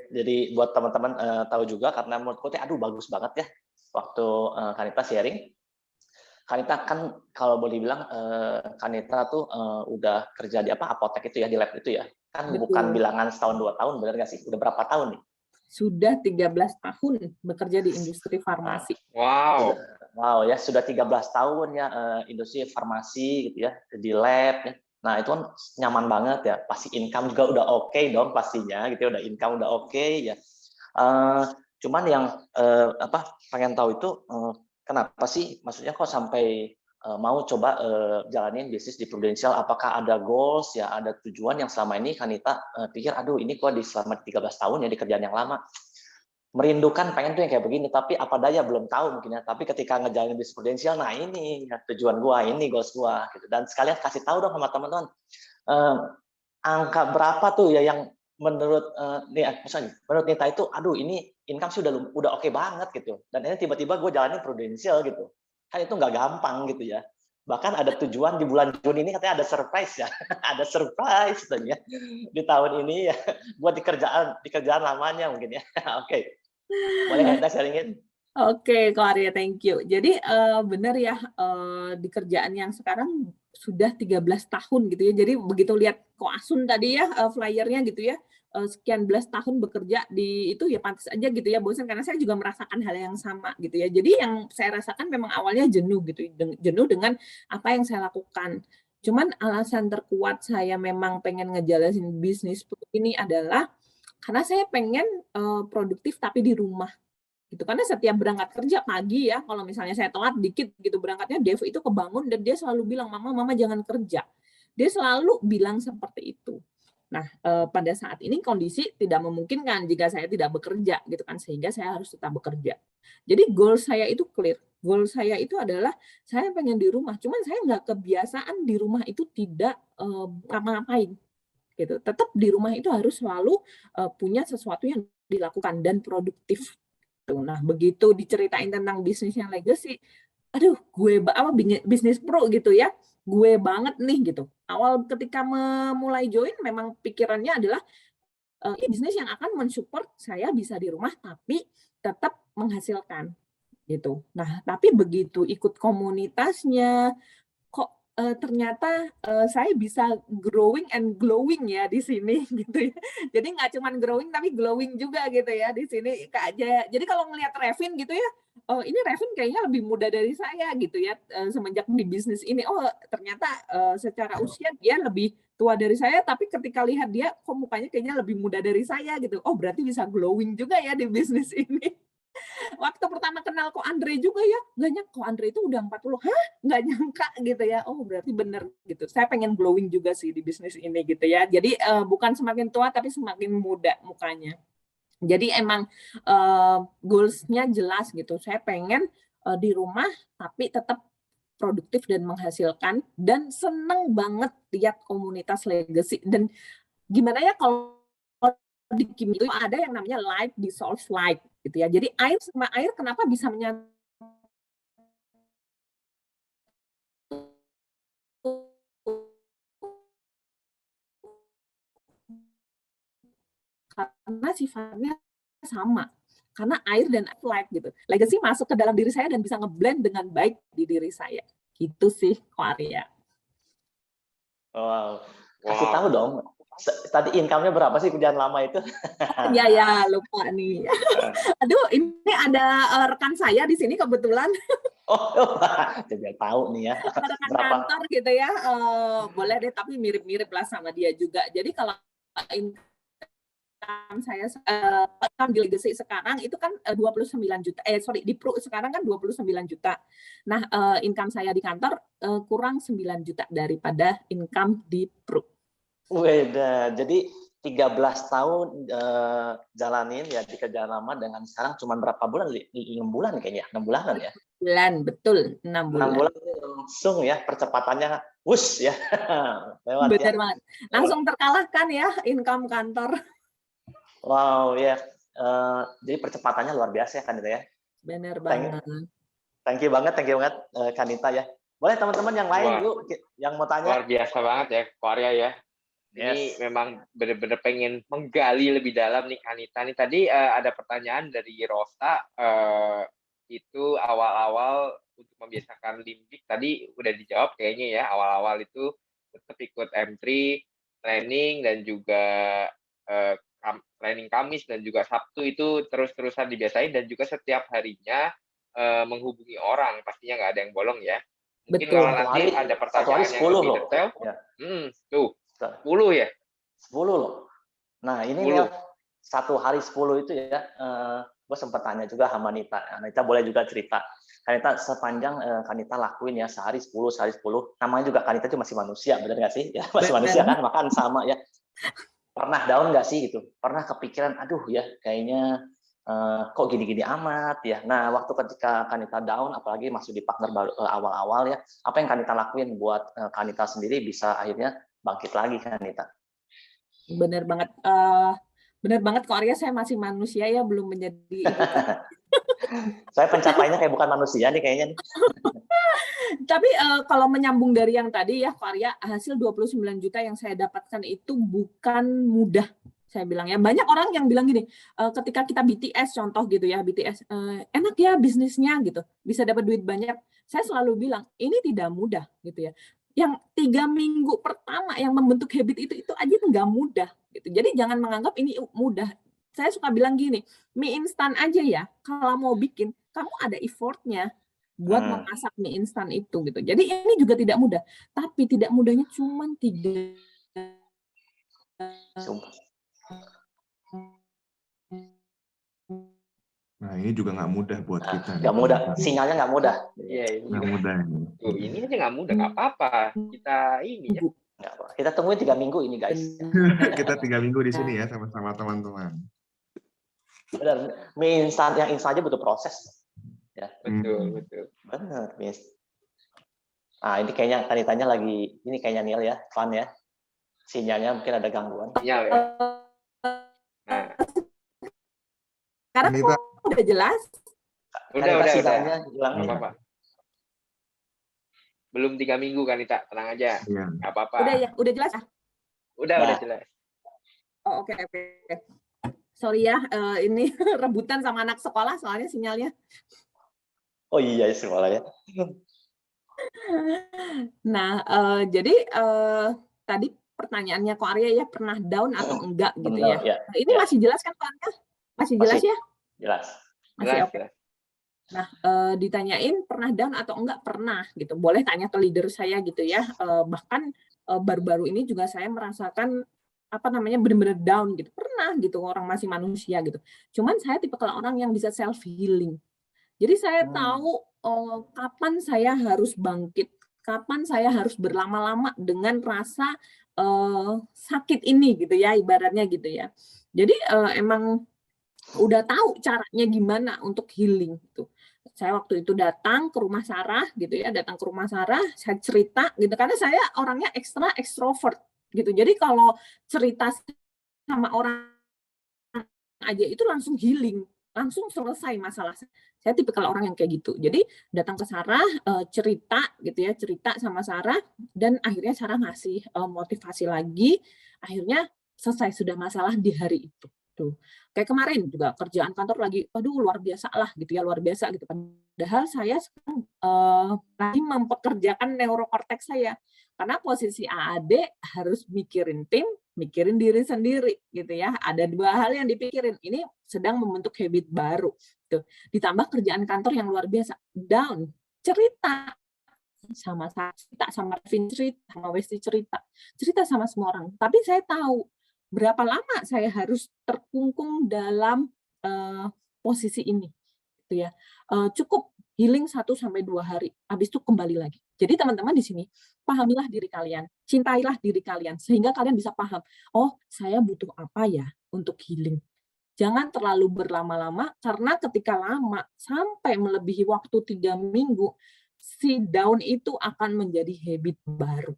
jadi buat teman-teman tahu juga karena menurutku aduh bagus banget ya waktu Kanita sharing. Kanita kan kalau boleh bilang Kanita tuh udah kerja di apotek itu ya, di lab itu ya. Kan Betul. Bukan bilangan setahun 2 tahun, benar nggak sih? Udah berapa tahun nih? Sudah 13 tahun bekerja di industri farmasi. Wow. Wow ya, sudah 13 tahun ya industri farmasi gitu ya, di lab ya. Nah, itu kan nyaman banget ya. Pasti income juga udah oke dong pastinya gitu ya, udah income udah oke ya. Cuman yang pengen tahu itu kenapa sih, maksudnya kok sampai mau coba jalanin bisnis di Prudential? Apakah ada goals ya, ada tujuan yang selama ini Kanita pikir, aduh ini kok selama 13 tahun ya di kerjaan yang lama, merindukan pengen tuh yang kayak begini, tapi apa daya belum tahu mungkin ya. Tapi ketika ngejalanin bisnis Prudential, nah ini ya, tujuan gua, ini goals gua gitu. Dan sekalian kasih tahu dong sama teman-teman, angka berapa tuh ya yang menurut misalnya menurut Nita itu, aduh ini income sih udah oke banget gitu. Dan ini tiba-tiba gue jalanin Prudential gitu. Kan itu nggak gampang gitu ya. Bahkan ada tujuan di bulan Juni ini katanya ada surprise ya. Ada surprise katanya di tahun ini ya, buat di kerjaan lamanya mungkin ya. Oke. Boleh nggak kita sharingin? Oke, Ko Arya, thank you. Jadi benar ya, di kerjaan yang sekarang sudah 13 tahun gitu ya. Jadi begitu lihat Ko Asun tadi ya, flyernya gitu ya, sekian belas tahun bekerja di itu ya pantas aja gitu ya bosan, karena saya juga merasakan hal yang sama gitu ya. Jadi yang saya rasakan memang awalnya jenuh gitu, jenuh dengan apa yang saya lakukan. Cuman alasan terkuat saya memang pengen ngejalanin bisnis ini adalah karena saya pengen produktif tapi di rumah. Gitu. Karena setiap berangkat kerja pagi ya, kalau misalnya saya telat dikit gitu berangkatnya, Dev itu kebangun dan dia selalu bilang, mama jangan kerja. Dia selalu bilang seperti itu. Nah, pada saat ini kondisi tidak memungkinkan jika saya tidak bekerja gitu kan, sehingga saya harus tetap bekerja. Jadi goal saya itu clear. Goal saya itu adalah saya pengen di rumah, cuman saya nggak kebiasaan di rumah itu tidak ngapa-ngapain gitu. Tetap di rumah itu harus selalu punya sesuatu yang dilakukan dan produktif. Nah, begitu diceritain tentang bisnisnya Legacy, aduh, bisnis pro gitu ya, gue banget nih gitu. Awal ketika memulai join, memang pikirannya adalah ini bisnis yang akan mensupport saya bisa di rumah tapi tetap menghasilkan gitu. Nah, tapi begitu ikut komunitasnya, kok ternyata saya bisa growing and glowing ya di sini gitu ya. Jadi nggak cuma growing tapi glowing juga gitu ya di sini Kak Jaya. Jadi kalau ngelihat Revin gitu ya, oh ini Revin kayaknya lebih muda dari saya gitu ya semenjak di bisnis ini. Oh ternyata secara usia dia lebih tua dari saya, tapi ketika lihat dia kok mukanya kayaknya lebih muda dari saya gitu. Oh berarti bisa glowing juga ya di bisnis ini. Waktu pertama kenal Ko Andre juga ya, nggak nyangka Ko Andre itu udah 40. Hah? Nggak nyangka gitu ya. Oh, berarti bener gitu. Saya pengen glowing juga sih di bisnis ini gitu ya. Jadi bukan semakin tua tapi semakin muda mukanya. Jadi emang goals-nya jelas gitu. Saya pengen di rumah tapi tetap produktif dan menghasilkan, dan seneng banget lihat komunitas Legacy. Dan gimana ya kalau di kimia itu ada yang namanya light dissolve light gitu ya. Jadi air sama air kenapa bisa menyatu? Karena sifatnya sama. Karena air dan light gitu. Legacy masuk ke dalam diri saya dan bisa ngeblend dengan baik di diri saya. Gitu sih, Ko Arya. Wow. Kasih tahu dong. Tadi income-nya berapa sih kerjaan lama itu? Ya, lupa nih. Aduh, ini ada rekan saya di sini kebetulan. Oh, jadi tahu nih ya. Rekan Berapa? kantor gitu ya. Boleh deh, tapi mirip-mirip lah sama dia juga. Jadi kalau income saya di Legacy sekarang itu kan 29 juta. Di Pro sekarang kan 29 juta. Nah, income saya di kantor kurang 9 juta daripada income di Pro. Weda, jadi 13 tahun jalanin ya di kerjaan lama dengan sekarang cuma berapa bulan? 6 bulan kayaknya, 6 bulanan ya? Bulan, betul, 6 bulan. 6 bulan langsung ya percepatannya wush ya. Lewat betul ya. banget. Langsung terkalahkan ya income kantor. Wow ya, jadi percepatannya luar biasa ya Kanita ya. Benar banget. Thank you banget Kanita ya. Boleh teman-teman yang lain yuk yang mau tanya. Luar biasa banget ya Ko Arya ya. Ini memang benar-benar pengen menggali lebih dalam nih Kanita nih. Tadi ada pertanyaan dari Rosa, itu awal-awal untuk membiasakan limbik tadi udah dijawab kayaknya ya. Awal-awal itu tetap ikut M3 training dan juga training Kamis dan juga Sabtu itu terus-terusan dibiasain, dan juga setiap harinya menghubungi orang, pastinya nggak ada yang bolong ya. Mungkin Betul. kalau nanti ada pertanyaan yang lebih detail, ya. tuh 10 ya? 10 loh. Nah, ini 10. ya 1 hari 10 itu ya, gue sempat tanya juga sama Nita. Nita boleh juga cerita. Kanita sepanjang Kanita lakuin ya sehari 10, namanya juga Kanita itu masih manusia, benar nggak sih? Ya masih manusia kan, makan sama ya. Pernah down nggak sih gitu? Pernah kepikiran, aduh ya kayaknya kok gini-gini amat ya. Nah waktu ketika Kanita down, apalagi masuk di partner baru awal-awal ya, apa yang Kanita lakuin buat Kanita sendiri bisa akhirnya bangkit lagi Kanita? Bener banget. Bener banget kok Arya, saya masih manusia ya, belum menjadi ibu. Saya pencapaiannya kayak bukan manusia nih kayaknya. Tapi kalau menyambung dari yang tadi ya, Kak Arya, hasil 29 juta yang saya dapatkan itu bukan mudah. Saya bilang ya, banyak orang yang bilang gini, ketika kita BTS contoh gitu ya, BTS enak ya bisnisnya gitu, bisa dapat duit banyak. Saya selalu bilang ini tidak mudah gitu ya. Yang 3 minggu pertama yang membentuk habit itu aja nggak mudah gitu. Jadi jangan menganggap ini mudah. Saya suka bilang gini, mie instan aja ya, kalau mau bikin, kamu ada effortnya buat memasak mie instan itu gitu. Jadi ini juga tidak mudah, tapi tidak mudahnya cuma 3. Nah, ini juga nggak mudah buat kita. Nggak mudah, sinyalnya nggak mudah. Iya, Nggak mudah. Tuh, ini aja nggak mudah, nggak apa-apa. Kita ini ya. Kita tungguin 3 minggu ini guys. Kita 3 minggu di sini ya sama-sama teman-teman. Benar, mie instan yang instan aja butuh proses. Ya. Betul. Benar, Miss. Nah, ini kayaknya Kanitanya lagi, ini kayaknya Neil ya, fun ya. Sinyalnya mungkin ada gangguan. Sinyal ya. Nah, Karena Kanita. udah jelas. udah. Sinyalnya hilang. Nggak apa-apa. Belum 3 minggu kan, Nita. Tenang aja. Iya. Nggak apa-apa. Udah ya, udah jelas ah? Udah jelas. Oh, oke. Sorry ya, ini rebutan sama anak sekolah soalnya sinyalnya. Oh iya, sekolah ya. Nah, jadi tadi pertanyaannya Kak Arya ya, pernah down atau enggak gitu ya. Nah, ini masih jelas kan Kak Arya? Masih jelas ya? Jelas. Masih oke. Nah, ditanyain pernah down atau enggak, pernah gitu. Boleh tanya ke leader saya gitu ya. Bahkan baru-baru ini juga saya merasakan benar-benar down gitu. Pernah gitu, orang masih manusia gitu. Cuman saya tipe orang yang bisa self healing. Jadi saya tahu kapan saya harus bangkit, kapan saya harus berlama-lama dengan rasa sakit ini gitu ya, ibaratnya gitu ya. Jadi emang udah tahu caranya gimana untuk healing gitu. Saya waktu itu datang ke rumah Sarah gitu ya, saya cerita gitu karena saya orangnya ekstrovert gitu. Jadi kalau cerita sama orang aja itu langsung healing, langsung selesai masalah. Saya tipikal orang yang kayak gitu. Jadi datang ke Sarah, cerita sama Sarah, dan akhirnya Sarah ngasih motivasi lagi. Akhirnya selesai sudah masalah di hari itu. Tuh. Kayak kemarin juga kerjaan kantor lagi, aduh luar biasa lah gitu ya, luar biasa gitu. Padahal saya sekarang lagi mempekerjakan neurokorteks saya. Karena posisi AAD harus mikirin tim, mikirin diri sendiri gitu ya. Ada 2 hal yang dipikirin. Ini sedang membentuk habit baru. Tuh. Ditambah kerjaan kantor yang luar biasa. Down, cerita sama Revin, cerita sama Westi, cerita sama semua orang. Tapi saya tahu berapa lama saya harus terkungkung dalam posisi ini gitu ya. Cukup healing 1-2 hari, habis itu kembali lagi. Jadi teman-teman di sini, pahamilah diri kalian, cintailah diri kalian, sehingga kalian bisa paham, oh saya butuh apa ya untuk healing. Jangan terlalu berlama-lama, karena ketika lama, sampai melebihi waktu 3 minggu, si down itu akan menjadi habit baru.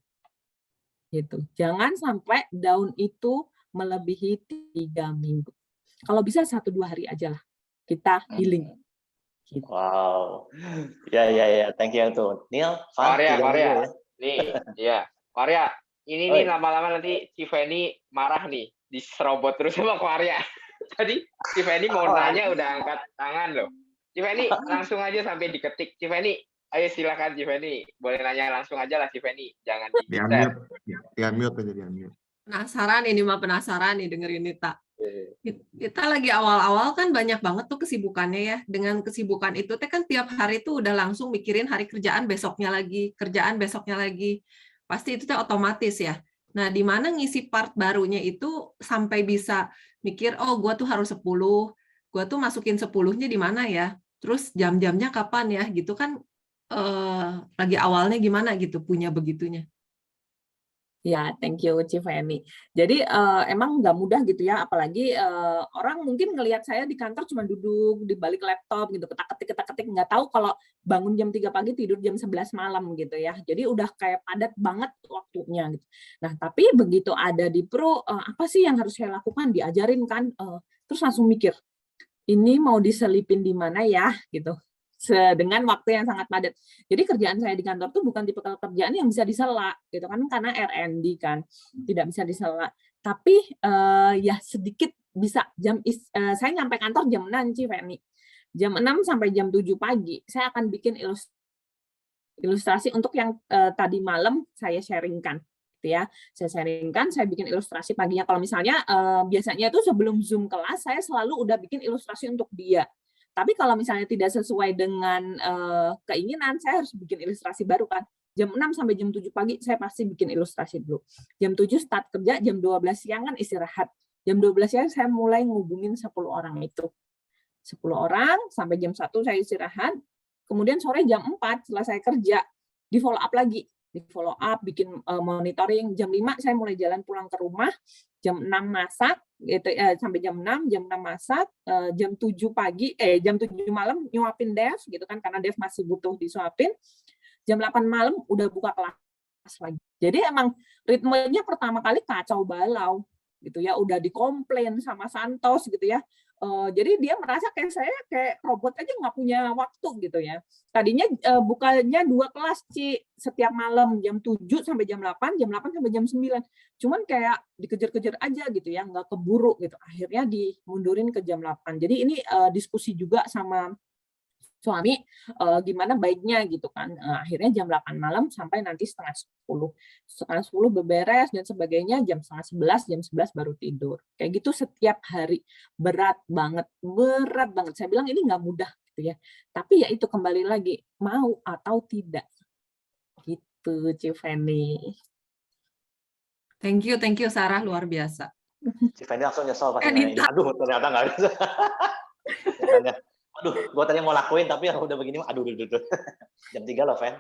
Gitu. Jangan sampai down itu melebihi 3 minggu. Kalau bisa 1-2 hari aja lah, kita healing. Gitu. Wow, ya, thank you tuh, Neil. Arya, nih, ya, Arya, ini lama-lama nanti Civeni marah nih, diserobot terus sama Arya. Tadi Civeni mau nanya udah angkat tangan loh. Civeni langsung aja sampai diketik. Civeni, ayo silakan Civeni, boleh nanya langsung aja lah Civeni, jangan di-unmute aja di-unmute. Penasaran nih dengerin Nita. Kita lagi awal-awal kan banyak banget tuh kesibukannya ya. Dengan kesibukan itu kan tiap hari tuh udah langsung mikirin hari kerjaan besoknya lagi. Pasti itu otomatis ya. Nah, di mana ngisi part barunya itu sampai bisa mikir, oh gue tuh harus 10, gue tuh masukin 10-nya di mana ya, terus jam-jamnya kapan ya, gitu kan lagi awalnya gimana gitu, punya begitunya. Ya, thank you, Cifeni. Jadi emang nggak mudah gitu ya, apalagi orang mungkin ngelihat saya di kantor cuma duduk di balik laptop gitu, ketak-ketik, nggak tahu kalau bangun jam 3 pagi, tidur jam 11 malam gitu ya. Jadi udah kayak padat banget waktunya gitu. Nah, tapi begitu ada di Pro, apa sih yang harus saya lakukan? Diajarin kan, terus langsung mikir, ini mau diselipin di mana ya gitu. Dengan waktu yang sangat padat. Jadi kerjaan saya di kantor tuh bukan tipe kerjaan yang bisa disela gitu kan, karena R&D kan tidak bisa disela. Tapi ya sedikit bisa saya nyampe kantor jam 6 Cifeni. Jam 6 sampai jam 7 pagi saya akan bikin ilustrasi untuk yang tadi malam saya sharingkan. Ya, saya sharingkan, saya bikin ilustrasi paginya. Kalau misalnya biasanya itu sebelum Zoom kelas saya selalu udah bikin ilustrasi untuk dia. Tapi kalau misalnya tidak sesuai dengan keinginan, saya harus bikin ilustrasi baru kan. Jam 6 sampai jam 7 pagi saya pasti bikin ilustrasi dulu. Jam 7 start kerja, jam 12 siang kan istirahat. Jam 12 siang saya mulai ngubungin 10 orang itu. 10 orang sampai jam 1 saya istirahat. Kemudian sore jam 4 setelah saya kerja, di follow up lagi. Di follow up, bikin monitoring. Jam 5 saya mulai jalan pulang ke rumah. Jam 6 masak, gitu, sampai jam 6 masak, jam 7 pagi, jam 7 malam nyuapin Dev, gitu kan, karena Dev masih butuh disuapin. Jam 8 malam udah buka kelas lagi. Jadi emang ritmenya pertama kali kacau balau, gitu ya, udah dikomplain sama Santos, gitu ya. Jadi dia merasa kayak saya kayak robot aja nggak punya waktu gitu ya. Tadinya bukanya 2 kelas setiap malam jam 7 sampai jam 8 sampai jam 9. Cuman kayak dikejar-kejar aja gitu ya, nggak keburu gitu. Akhirnya dimundurin ke jam 8. Jadi ini diskusi juga sama suami gimana baiknya gitu kan. Akhirnya jam 8 malam sampai nanti setengah 10. Setengah 10 beberes dan sebagainya, jam setengah 11, jam 11 baru tidur. Kayak gitu setiap hari. Berat banget. Saya bilang ini nggak mudah gitu ya. Tapi ya itu kembali lagi, mau atau tidak. Gitu, Cifeni. Thank you Sarah, luar biasa. Cifeni langsung nyesel pas nanya ini. Aduh, ternyata nggak bisa. Aduh, gue tadi mau lakuin, tapi udah begini, aduh. Jam 3 loh, Fen.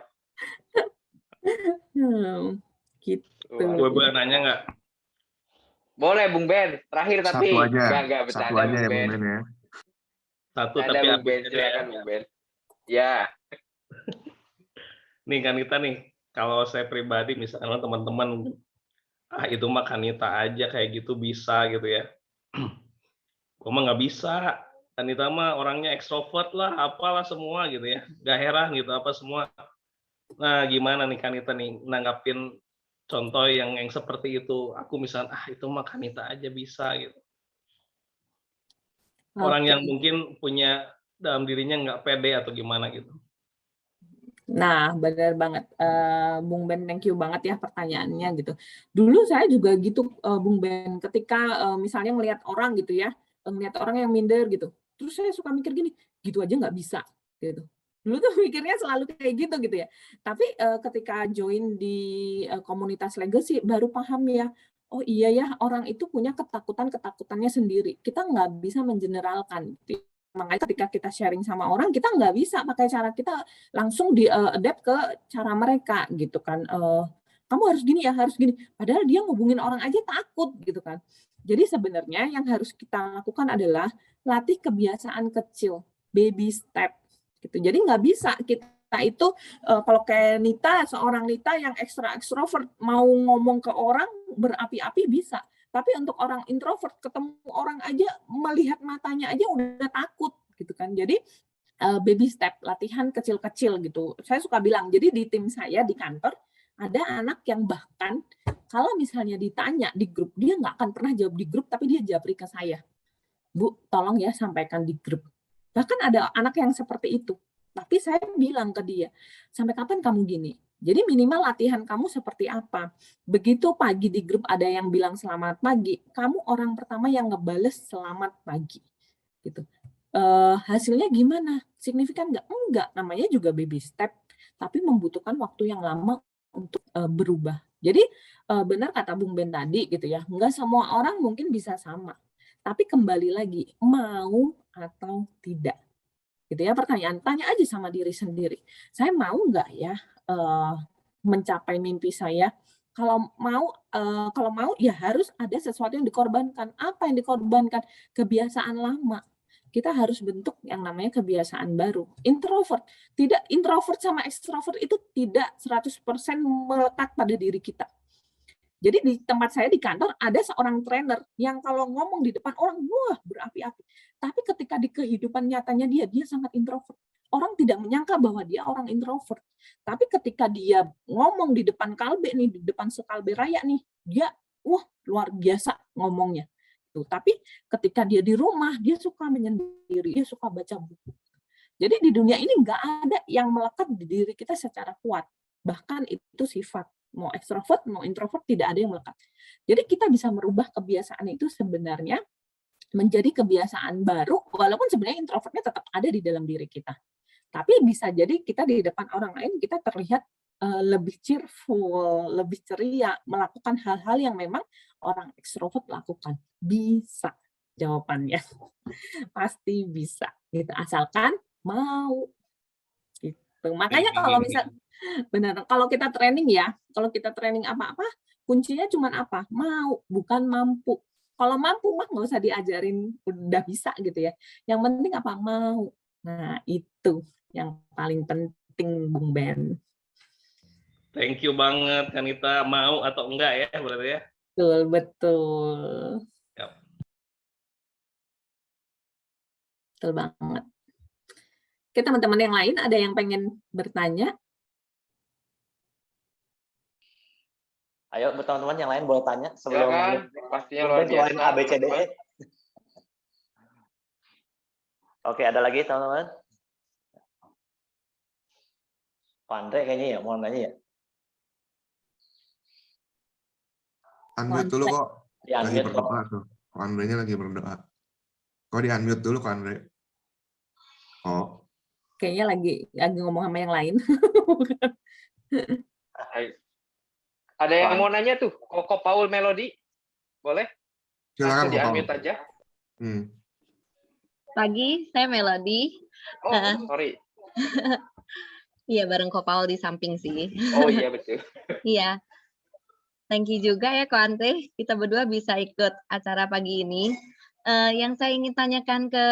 Gitu. Gue boleh nanya nggak? Boleh, Bung Ben. Terakhir tapi. Satu aja. Nggak, bercanda, Satu aja Bung ya, Ben. Bung Ben ya. Satu Bercanda, tapi Bung Ben. habis Silakan, Bung Ben. Ya. Nih kan kita nih, kalau saya pribadi misalnya teman-teman, itu mah Kanita aja kayak gitu bisa gitu ya. Gue mah nggak bisa. Kanita mah orangnya ekstrovert lah, apalah semua gitu ya. Gak heran gitu apa semua. Nah gimana nih Kanita nih nanggapin contoh yang seperti itu. Aku misalnya, itu mah Kanita aja bisa gitu. Orang yang mungkin punya dalam dirinya nggak pede atau gimana gitu. Nah, benar banget, Bung Ben, thank you banget ya pertanyaannya gitu. Dulu saya juga gitu, Bung Ben, ketika misalnya ngelihat orang gitu ya, ngelihat orang yang minder gitu, terus saya suka mikir gini, gitu aja nggak bisa, gitu. Dulu tuh mikirnya selalu kayak gitu ya. Tapi ketika join di komunitas Legacy, baru paham ya, oh iya ya, orang itu punya ketakutannya sendiri. Kita nggak bisa mengeneralkan. Makanya ketika kita sharing sama orang, kita nggak bisa pakai cara kita langsung di-adapt ke cara mereka gitu kan. Kamu harus gini ya, harus gini. Padahal dia ngubungin orang aja takut gitu kan. Jadi sebenarnya yang harus kita lakukan adalah latih kebiasaan kecil, baby step gitu. Jadi nggak bisa kita itu kalau kayak seorang Nita yang ekstrovert mau ngomong ke orang berapi-api bisa. Tapi untuk orang introvert ketemu orang aja, melihat matanya aja udah takut gitu kan. Jadi baby step, latihan kecil-kecil gitu. Saya suka bilang, jadi di tim saya di kantor ada anak yang bahkan kalau misalnya ditanya di grup, dia nggak akan pernah jawab di grup, tapi dia japri ke saya. Bu, tolong ya sampaikan di grup. Bahkan ada anak yang seperti itu. Tapi saya bilang ke dia, sampai kapan kamu gini? Jadi minimal latihan kamu seperti apa. Begitu pagi di grup ada yang bilang selamat pagi, kamu orang pertama yang ngebales selamat pagi. Gitu. Hasilnya gimana? Signifikan nggak? Enggak, namanya juga baby step. Tapi membutuhkan waktu yang lama untuk berubah. Jadi benar kata Bung Ben tadi gitu ya, nggak semua orang mungkin bisa sama. Tapi kembali lagi, mau atau tidak. Gitu ya, pertanyaan, tanya aja sama diri sendiri. Saya mau nggak ya mencapai mimpi saya? Kalau mau ya harus ada sesuatu yang dikorbankan. Apa yang dikorbankan? Kebiasaan lama. Kita harus bentuk yang namanya kebiasaan baru. Introvert sama extrovert itu tidak 100% melekat pada diri kita. Jadi di tempat saya di kantor ada seorang trainer yang kalau ngomong di depan orang, wah berapi-api. Tapi ketika di kehidupan nyatanya dia sangat introvert. Orang tidak menyangka bahwa dia orang introvert. Tapi ketika dia ngomong di depan kalbe nih, di depan sekalbe raya nih, dia wah luar biasa ngomongnya. Tuh, tapi ketika dia di rumah, dia suka menyendiri, dia suka baca buku. Jadi di dunia ini nggak ada yang melekat di diri kita secara kuat. Bahkan itu sifat. Mau ekstrovert, mau introvert, tidak ada yang melekat. Jadi kita bisa merubah kebiasaan itu sebenarnya menjadi kebiasaan baru, walaupun sebenarnya introvertnya tetap ada di dalam diri kita. Tapi bisa jadi kita di depan orang lain, kita terlihat lebih cheerful, lebih ceria, melakukan hal-hal yang memang orang ekstrovert lakukan. Bisa jawabannya. Pasti bisa. Gitu. Asalkan mau. Gitu. Makanya kalau misal benar, kalau kita training apa-apa, kuncinya cuma apa? Mau, bukan mampu. Kalau mampu mah nggak usah diajarin, udah bisa gitu ya. Yang penting apa? Mau. Nah, itu yang paling penting, Bung Ben. Thank you banget, Kanita. Mau atau enggak ya, berarti ya? Betul. Yap. Betul banget. Oke, teman-teman yang lain ada yang pengen bertanya? Ayo, teman-teman yang lain boleh tanya sebelum Silakan, pastinya luar keluarin biasa. ABCDE. Oke, ada lagi teman-teman? Pak Andre kayaknya ya, mau nanya ya? Unmute dulu kok. Di Lagi unmute kok. berdoa tuh. Kok Andre-nya lagi berdoa. Kok di unmute dulu kok Andre? Oh. Kayaknya lagi ngomong sama yang lain. Ada yang mau nanya tuh, Koko Paul Melody? Boleh? Silakan Langsung di Koko. unmute aja. Pagi, saya Melody. Oh, sorry. Iya, bareng Ko Paul di samping sih. Oh iya, betul. Iya. Thank you juga ya, Ko Andre. Kita berdua bisa ikut acara pagi ini. Yang saya ingin tanyakan ke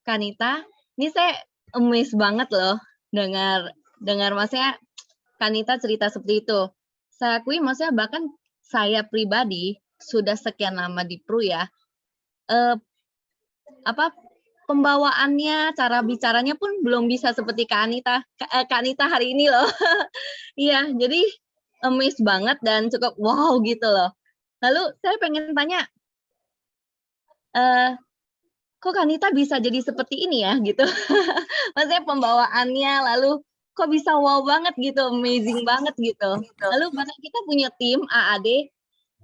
Kanita, ini saya amazed banget loh dengar maksudnya Kanita cerita seperti itu. Saya akui maksudnya bahkan saya pribadi sudah sekian lama di PRU ya. Pembawaannya, cara bicaranya pun belum bisa seperti Kak Anita hari ini loh. Iya, jadi amazed banget dan cukup wow gitu loh. Lalu saya pengen tanya, kok Kak Anita bisa jadi seperti ini ya gitu? Maksudnya pembawaannya, lalu kok bisa wow banget gitu, amazing banget gitu. Lalu bahkan kita punya tim AAD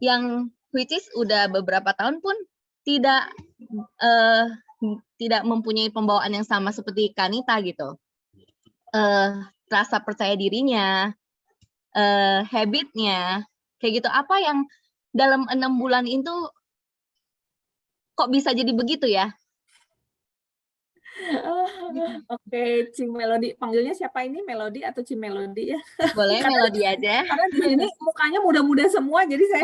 yang which is udah beberapa tahun pun tidak mempunyai pembawaan yang sama seperti Kanita gitu. Rasa percaya dirinya, habitnya, kayak gitu. Apa yang dalam 6 bulan itu kok bisa jadi begitu ya? Oke, Ci Melody. Panggilnya siapa ini? Melody atau Ci Melody ya? Boleh Melody aja. Karena di sini mukanya muda-muda semua, jadi saya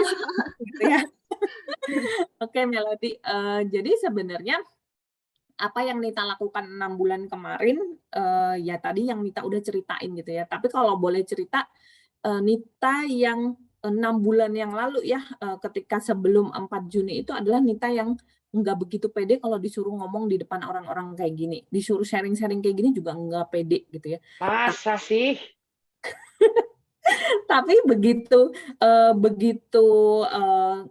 gitu ya. Oke, Melody. Jadi sebenarnya apa yang Nita lakukan 6 bulan kemarin, ya tadi yang Nita udah ceritain gitu ya. Tapi kalau boleh cerita, Nita yang 6 bulan yang lalu ya, ketika sebelum 4 Juni itu adalah Nita yang nggak begitu pede kalau disuruh ngomong di depan orang-orang kayak gini. Disuruh sharing-sharing kayak gini juga nggak pede gitu ya. Masa sih? Tapi begitu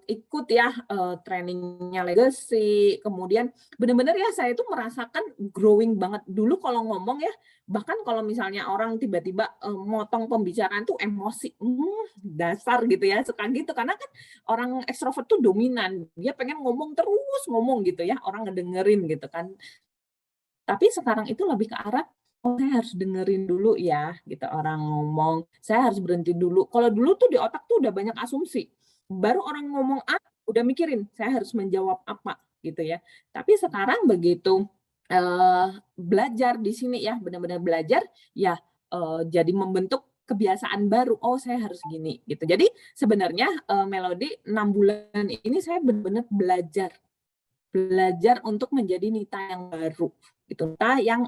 ikut ya trainingnya Legacy, kemudian benar-benar ya saya itu merasakan growing banget. Dulu kalau ngomong ya, bahkan kalau misalnya orang tiba-tiba motong pembicaraan tuh emosi, dasar gitu ya, suka gitu. Karena kan orang ekstrovert tuh dominan, dia pengen ngomong terus ngomong gitu ya, orang ngedengerin gitu kan. Tapi sekarang itu lebih ke arah, oh saya harus dengerin dulu ya, gitu orang ngomong. Saya harus berhenti dulu. Kalau dulu tuh di otak tuh udah banyak asumsi. Baru orang ngomong A, udah mikirin, saya harus menjawab apa. gitu ya. Tapi sekarang begitu belajar di sini ya, benar-benar belajar ya, jadi membentuk kebiasaan baru. Oh, saya harus gini gitu. Jadi sebenarnya Melody 6 bulan ini saya benar-benar belajar untuk menjadi Nita yang baru gitu, Nita yang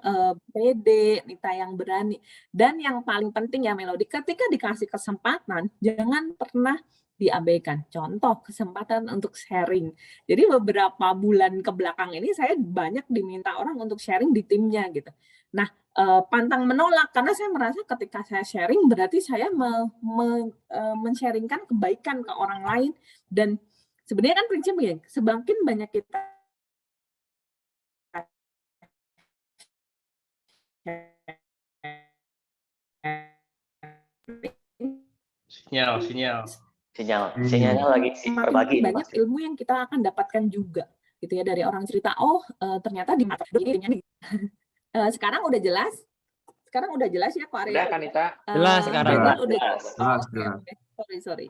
pede, Nita yang berani. Dan yang paling penting ya Melody, ketika dikasih kesempatan jangan pernah diabaikan. Contoh, kesempatan untuk sharing. Jadi beberapa bulan ke belakang ini saya banyak diminta orang untuk sharing di timnya gitu. Nah, pantang menolak karena saya merasa ketika saya sharing berarti saya men-sharingkan kebaikan ke orang lain. Dan sebenarnya kan prinsipnya semakin banyak kita Sinyalnya lagi berbagi ini, banyak ilmu yang kita akan dapatkan juga gitu ya dari orang cerita. Oh, ternyata di mata ini. Sekarang udah jelas? Sekarang udah jelas ya Pak Arya? Udah Kanita? Jelas sekarang. Udah Jelas. Sorry.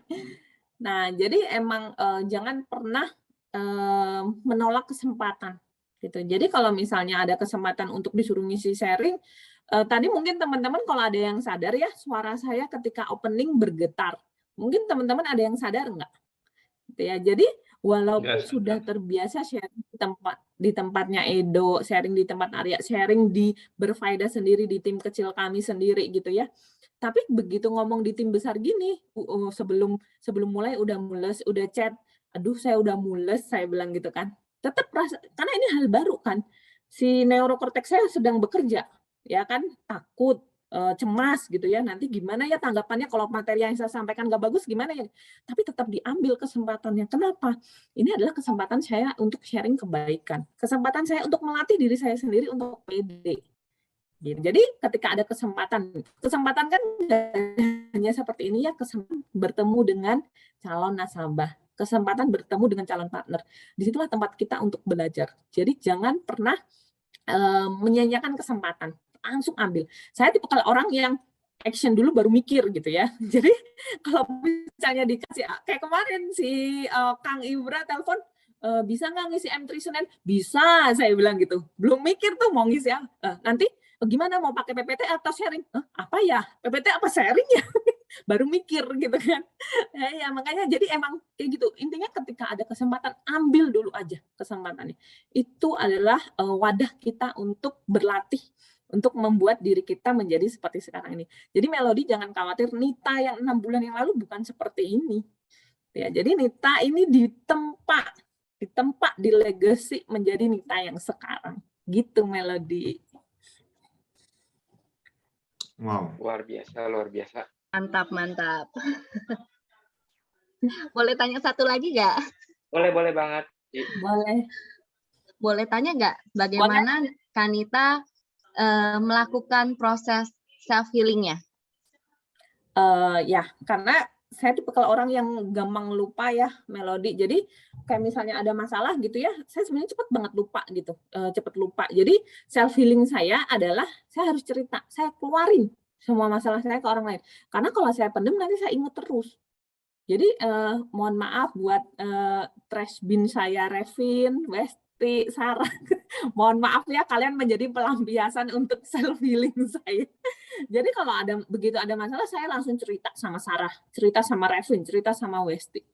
Nah, jadi emang jangan pernah menolak kesempatan gitu. Jadi kalau misalnya ada kesempatan untuk disuruh ngisi sharing, tadi mungkin teman-teman kalau ada yang sadar ya, suara saya ketika opening bergetar. Mungkin teman-teman ada yang sadar nggak? Gitu ya. Jadi walaupun sudah terbiasa sharing di tempatnya Edo, sharing di tempat Arya, sharing di berfaedah sendiri di tim kecil kami sendiri gitu ya. Tapi begitu ngomong di tim besar gini, sebelum mulai udah mules, udah chat, aduh saya udah mules, saya bilang gitu kan. Tetap rasa, karena ini hal baru kan. Si neurokorteks saya sedang bekerja, ya kan, takut, cemas gitu ya, nanti gimana ya tanggapannya kalau materi yang saya sampaikan nggak bagus gimana ya, tapi tetap diambil kesempatannya. Kenapa? Ini adalah kesempatan saya untuk sharing kebaikan, kesempatan saya untuk melatih diri saya sendiri untuk pede gitu. Jadi ketika ada kesempatan kan hanya seperti ini ya, kesempatan bertemu dengan calon nasabah, kesempatan bertemu dengan calon partner, disitulah tempat kita untuk belajar. Jadi jangan pernah menyanyiakan kesempatan, langsung ambil. Saya tipe kalau orang yang action dulu baru mikir gitu ya. Jadi kalau misalnya dikasih kayak kemarin si Kang Ibra telepon, bisa nggak ngisi M3 Senin? Bisa, saya bilang gitu. Belum mikir tuh mau ngisi nanti gimana mau pakai PPT atau sharing? Apa ya? PPT apa sharing ya? Baru mikir gitu kan. Ya makanya jadi emang kayak gitu. Intinya ketika ada kesempatan ambil dulu aja kesempatannya. Itu adalah wadah kita untuk berlatih, untuk membuat diri kita menjadi seperti sekarang ini. Jadi Melody jangan khawatir, Nita yang 6 bulan yang lalu bukan seperti ini. Ya, jadi Nita ini ditempa di legacy menjadi Nita yang sekarang. Gitu Melody. Wow. Luar biasa. Mantap. Boleh tanya satu lagi nggak? Boleh banget. Boleh tanya nggak bagaimana Kanita melakukan proses self healingnya? Ya, karena saya tipe kalau orang yang gampang lupa ya Melody. Jadi kayak misalnya ada masalah gitu ya, saya sebenarnya cepat banget lupa gitu, cepat lupa. Jadi self healing saya adalah saya harus cerita, saya keluarin semua masalah saya ke orang lain. Karena kalau saya pendem nanti saya ingat terus. Jadi mohon maaf buat trash bin saya Revin, Westi, Sarah. Mohon maaf ya kalian menjadi pelampiasan untuk self healing saya. Jadi kalau begitu ada masalah saya langsung cerita sama Sarah, cerita sama Revin, cerita sama Westi.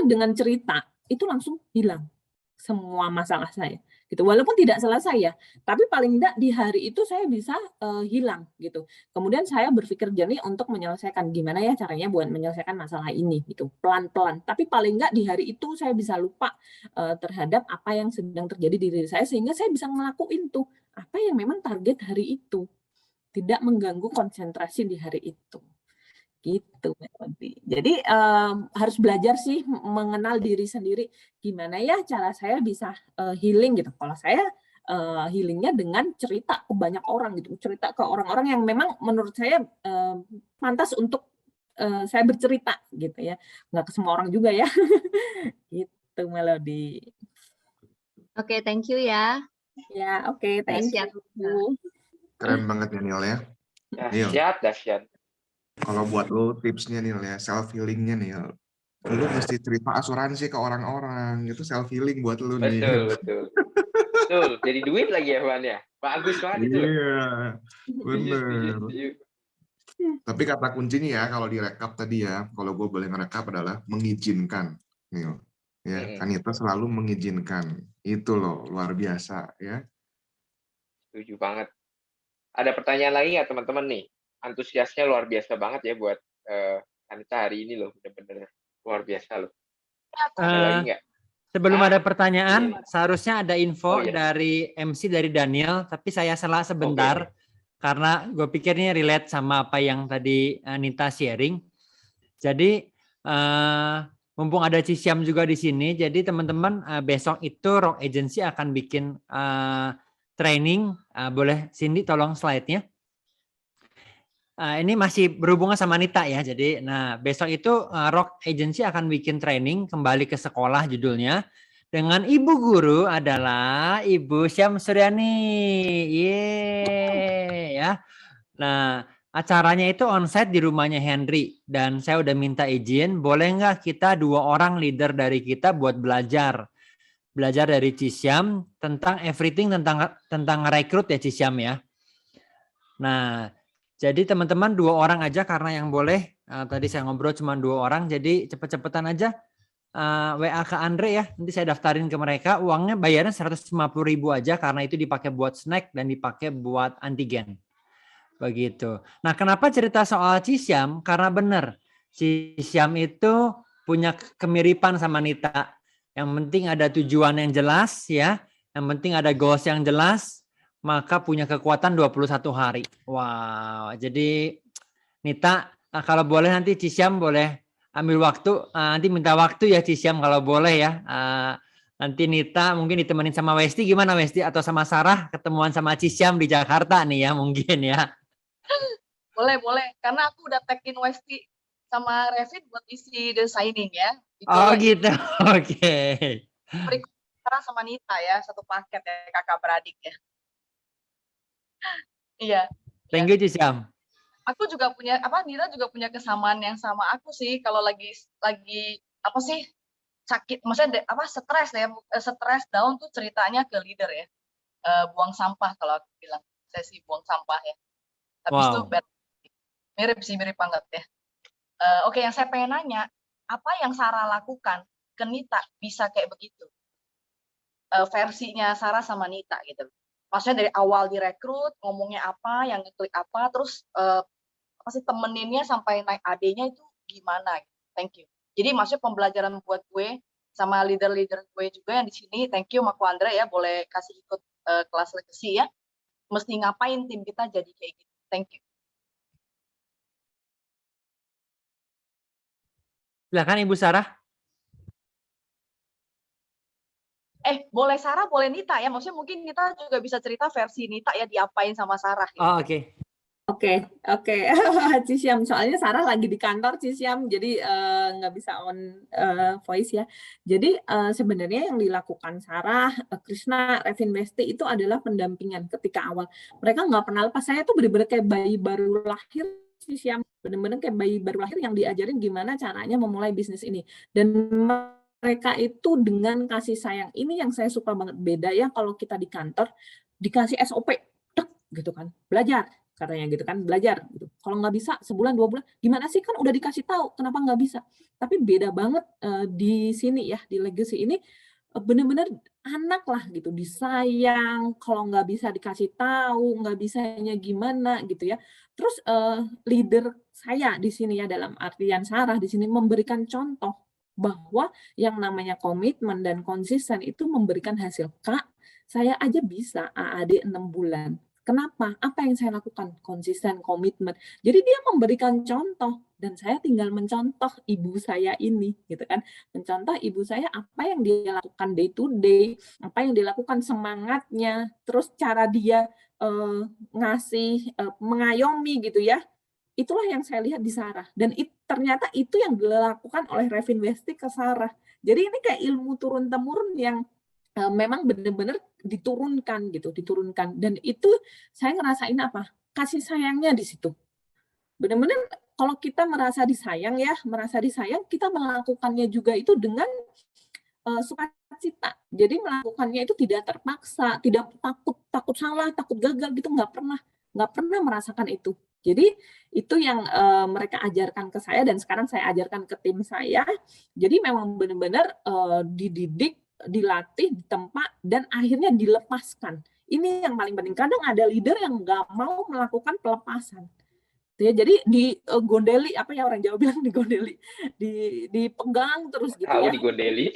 Dengan cerita itu langsung hilang semua masalah saya. Gitu. Walaupun tidak selesai ya, tapi paling tidak di hari itu saya bisa hilang gitu. Kemudian saya berpikir jernih untuk menyelesaikan gimana ya caranya buat menyelesaikan masalah ini gitu, pelan-pelan. Tapi paling enggak di hari itu saya bisa lupa terhadap apa yang sedang terjadi di diri saya sehingga saya bisa ngelakuin tuh apa yang memang target hari itu. Tidak mengganggu konsentrasi di hari itu. Gitu Melody. Jadi harus belajar sih mengenal diri sendiri. Gimana ya cara saya bisa healing gitu. Kalau saya healingnya dengan cerita ke banyak orang gitu. Cerita ke orang-orang yang memang menurut saya pantas untuk saya bercerita gitu ya. Nggak ke semua orang juga ya. Gitu Melody. Oke, thank you ya. Ya, oke, thank you. Keren banget ya Nil ya. Dahsyat. Kalau buat lo tipsnya Nil ya, self healingnya Nil, lu mesti cerita asuransi ke orang-orang, itu self healing buat lu nih. Betul. Jadi duit lagi ya, Wan ya. Bagus banget itu. Iya, Setuju. bener. Tapi kata kuncinya ya kalau direkap tadi ya, kalau gue boleh ngerekap adalah mengizinkan. Nih, ya, Kanita selalu mengizinkan. Itu loh, luar biasa ya. Setuju banget. Ada pertanyaan lagi nggak teman-teman nih? Antusiasnya luar biasa banget ya buat Kanita hari ini loh, bener-bener luar biasa loh. Ada lagi nggak? Sebelum ada pertanyaan, seharusnya ada info Oh, iya. dari MC dari Daniel, tapi saya salah sebentar karena gue pikir ini relate sama apa yang tadi Nita sharing. Jadi mumpung ada Cisiam juga di sini, jadi teman-teman besok itu Rock Agency akan bikin training. Boleh Cindy tolong slide-nya. Ini masih berhubungan sama Nita ya. Jadi, besok itu Rock Agency akan bikin training kembali ke sekolah judulnya dengan ibu guru adalah Ibu Syam Suryani. Ya. Nah, acaranya itu onsite di rumahnya Henry dan saya udah minta izin, boleh nggak kita 2 orang leader dari kita buat belajar dari Cisiam tentang everything tentang rekrut ya Cisiam ya. Nah, jadi teman-teman 2 orang aja karena yang boleh tadi saya ngobrol cuma 2 orang, jadi cepet-cepetan aja WA ke Andre ya, nanti saya daftarin ke mereka, uangnya bayarnya 150.000 aja karena itu dipakai buat snack dan dipakai buat antigen. Begitu. Nah, kenapa cerita soal Cisiam? Karena benar, Cisiam itu punya kemiripan sama Nita. Yang penting ada tujuan yang jelas ya, yang penting ada goals yang jelas, maka punya kekuatan 21 hari. Wow, jadi Nita kalau boleh nanti Cisiam boleh ambil waktu, nanti minta waktu ya Cisiam kalau boleh ya. Nanti Nita mungkin ditemenin sama Westi, gimana Westi? Atau sama Sarah ketemuan sama Cisiam di Jakarta nih ya mungkin ya. Boleh. Karena aku udah tag-in Westi sama Revin buat isi designing ya. Oh gitu, oke. Berikut sama Nita ya, satu paket ya kakak beradik ya. Iya. Thank you Cisiam. Aku juga punya Nira juga punya kesamaan yang sama aku sih kalau lagi apa sih sakit, maksudnya stres ya, stres down tuh ceritanya ke leader ya. Buang sampah kalau aku bilang, sesi buang sampah ya. Habis itu mirip banget ya. Oke, yang saya pengen nanya, apa yang Sarah lakukan ke Nita bisa kayak begitu? Versinya Sarah sama Nita gitu. Maksudnya dari awal direkrut, ngomongnya apa, yang ngeklik apa, terus apa sih temeninnya sampai naik AD-nya itu gimana? Thank you. Jadi maksudnya pembelajaran buat gue sama leader-leader gue juga yang di sini. Thank you Mako Andre ya, boleh kasih ikut kelas legacy ya. Mesti ngapain tim kita jadi kayak gitu. Thank you. Silakan Ibu Sarah. Boleh Sarah, boleh Nita ya. Maksudnya mungkin Nita juga bisa cerita versi Nita ya, diapain sama Sarah. Gitu. Oh, oke. Oke. Cisiam, soalnya Sarah lagi di kantor Cisiam, jadi nggak bisa on voice ya. Jadi sebenarnya yang dilakukan Sarah, Krishna, Revin, Westi itu adalah pendampingan ketika awal. Mereka nggak pernah lepas. Saya tuh benar-benar kayak bayi baru lahir Cisiam, benar-benar kayak bayi baru lahir yang diajarin gimana caranya memulai bisnis ini. Dan mereka itu dengan kasih sayang ini yang saya suka banget. Beda ya kalau kita di kantor dikasih SOP, gitu kan, belajar. Katanya gitu kan, belajar gitu. Kalau nggak bisa sebulan 2 bulan, gimana sih, kan udah dikasih tahu, kenapa nggak bisa? Tapi beda banget di sini ya, di legacy ini benar-benar anak lah gitu, disayang. Kalau nggak bisa dikasih tahu, nggak bisanya gimana gitu ya. Terus leader saya di sini ya, dalam artian Sarah di sini memberikan contoh bahwa yang namanya komitmen dan konsisten itu memberikan hasil. Kak, saya aja bisa AAD 6 bulan. Kenapa? Apa yang saya lakukan? Konsisten, komitmen. Jadi dia memberikan contoh dan saya tinggal mencontoh ibu saya ini, gitu kan? Mencontoh ibu saya apa yang dia lakukan day to day, apa yang dilakukan semangatnya, terus cara dia ngasih mengayomi gitu ya. Itulah yang saya lihat di Sarah dan ternyata itu yang dilakukan oleh Revin Westi ke Sarah. Jadi ini kayak ilmu turun temurun yang memang benar-benar diturunkan dan itu saya ngerasain apa, kasih sayangnya di situ, benar-benar kalau kita merasa disayang ya, kita melakukannya juga itu dengan sukacita. Jadi melakukannya itu tidak terpaksa, tidak takut salah, takut gagal gitu, nggak pernah merasakan itu. Jadi itu yang mereka ajarkan ke saya dan sekarang saya ajarkan ke tim saya. Jadi memang benar-benar dididik, dilatih, ditempa, dan akhirnya dilepaskan. Ini yang paling penting. Kadang ada leader yang nggak mau melakukan pelepasan. Ya, jadi digondeli, apa ya orang Jawa bilang digondeli, dipegang terus gitu Tahu ya. digondeli.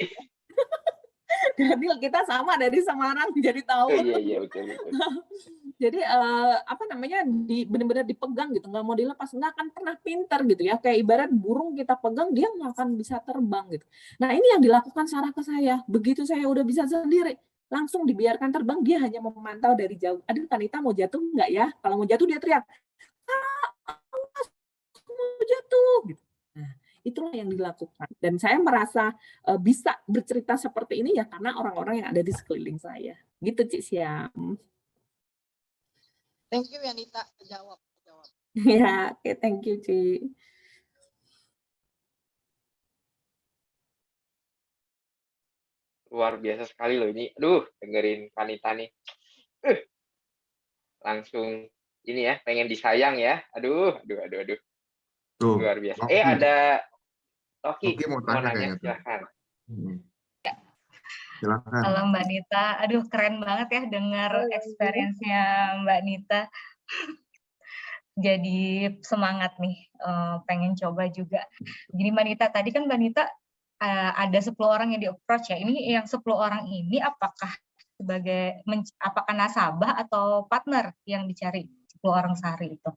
Daniel, kita sama dari Semarang jadi tahu. Iya betul. Jadi apa namanya benar-benar dipegang gitu, nggak mau dilepas, nggak akan pernah pinter gitu ya. Kayak ibarat burung kita pegang dia nggak akan bisa terbang gitu. Nah ini yang dilakukan Sarah ke saya. Begitu saya udah bisa sendiri, langsung dibiarkan terbang, dia hanya memantau dari jauh. Aduh Kanita mau jatuh nggak ya? Kalau mau jatuh dia teriak, mau jatuh gitu. Nah, itulah yang dilakukan. Dan saya merasa bisa bercerita seperti ini ya karena orang-orang yang ada di sekeliling saya. Gitu Cik Siam. Thank you Yanita, jawab. Ya, oke, thank you Cik. Luar biasa sekali loh ini. Aduh, dengerin Kanita nih. Langsung ini ya, pengen disayang ya. Aduh. Tuh, Luar biasa. Loki. Ada Loki mau mau tanya nanya, kayaknya tuh. silahkan. Silakan. Halo Mbak Nita, aduh keren banget ya dengar experience-nya Mbak Nita. Jadi semangat nih, pengen coba juga. Jadi Mbak Nita, tadi kan Mbak Nita ada 10 orang yang di-approach ya. Ini yang 10 orang ini apakah apakah nasabah atau partner yang dicari 10 orang sehari itu?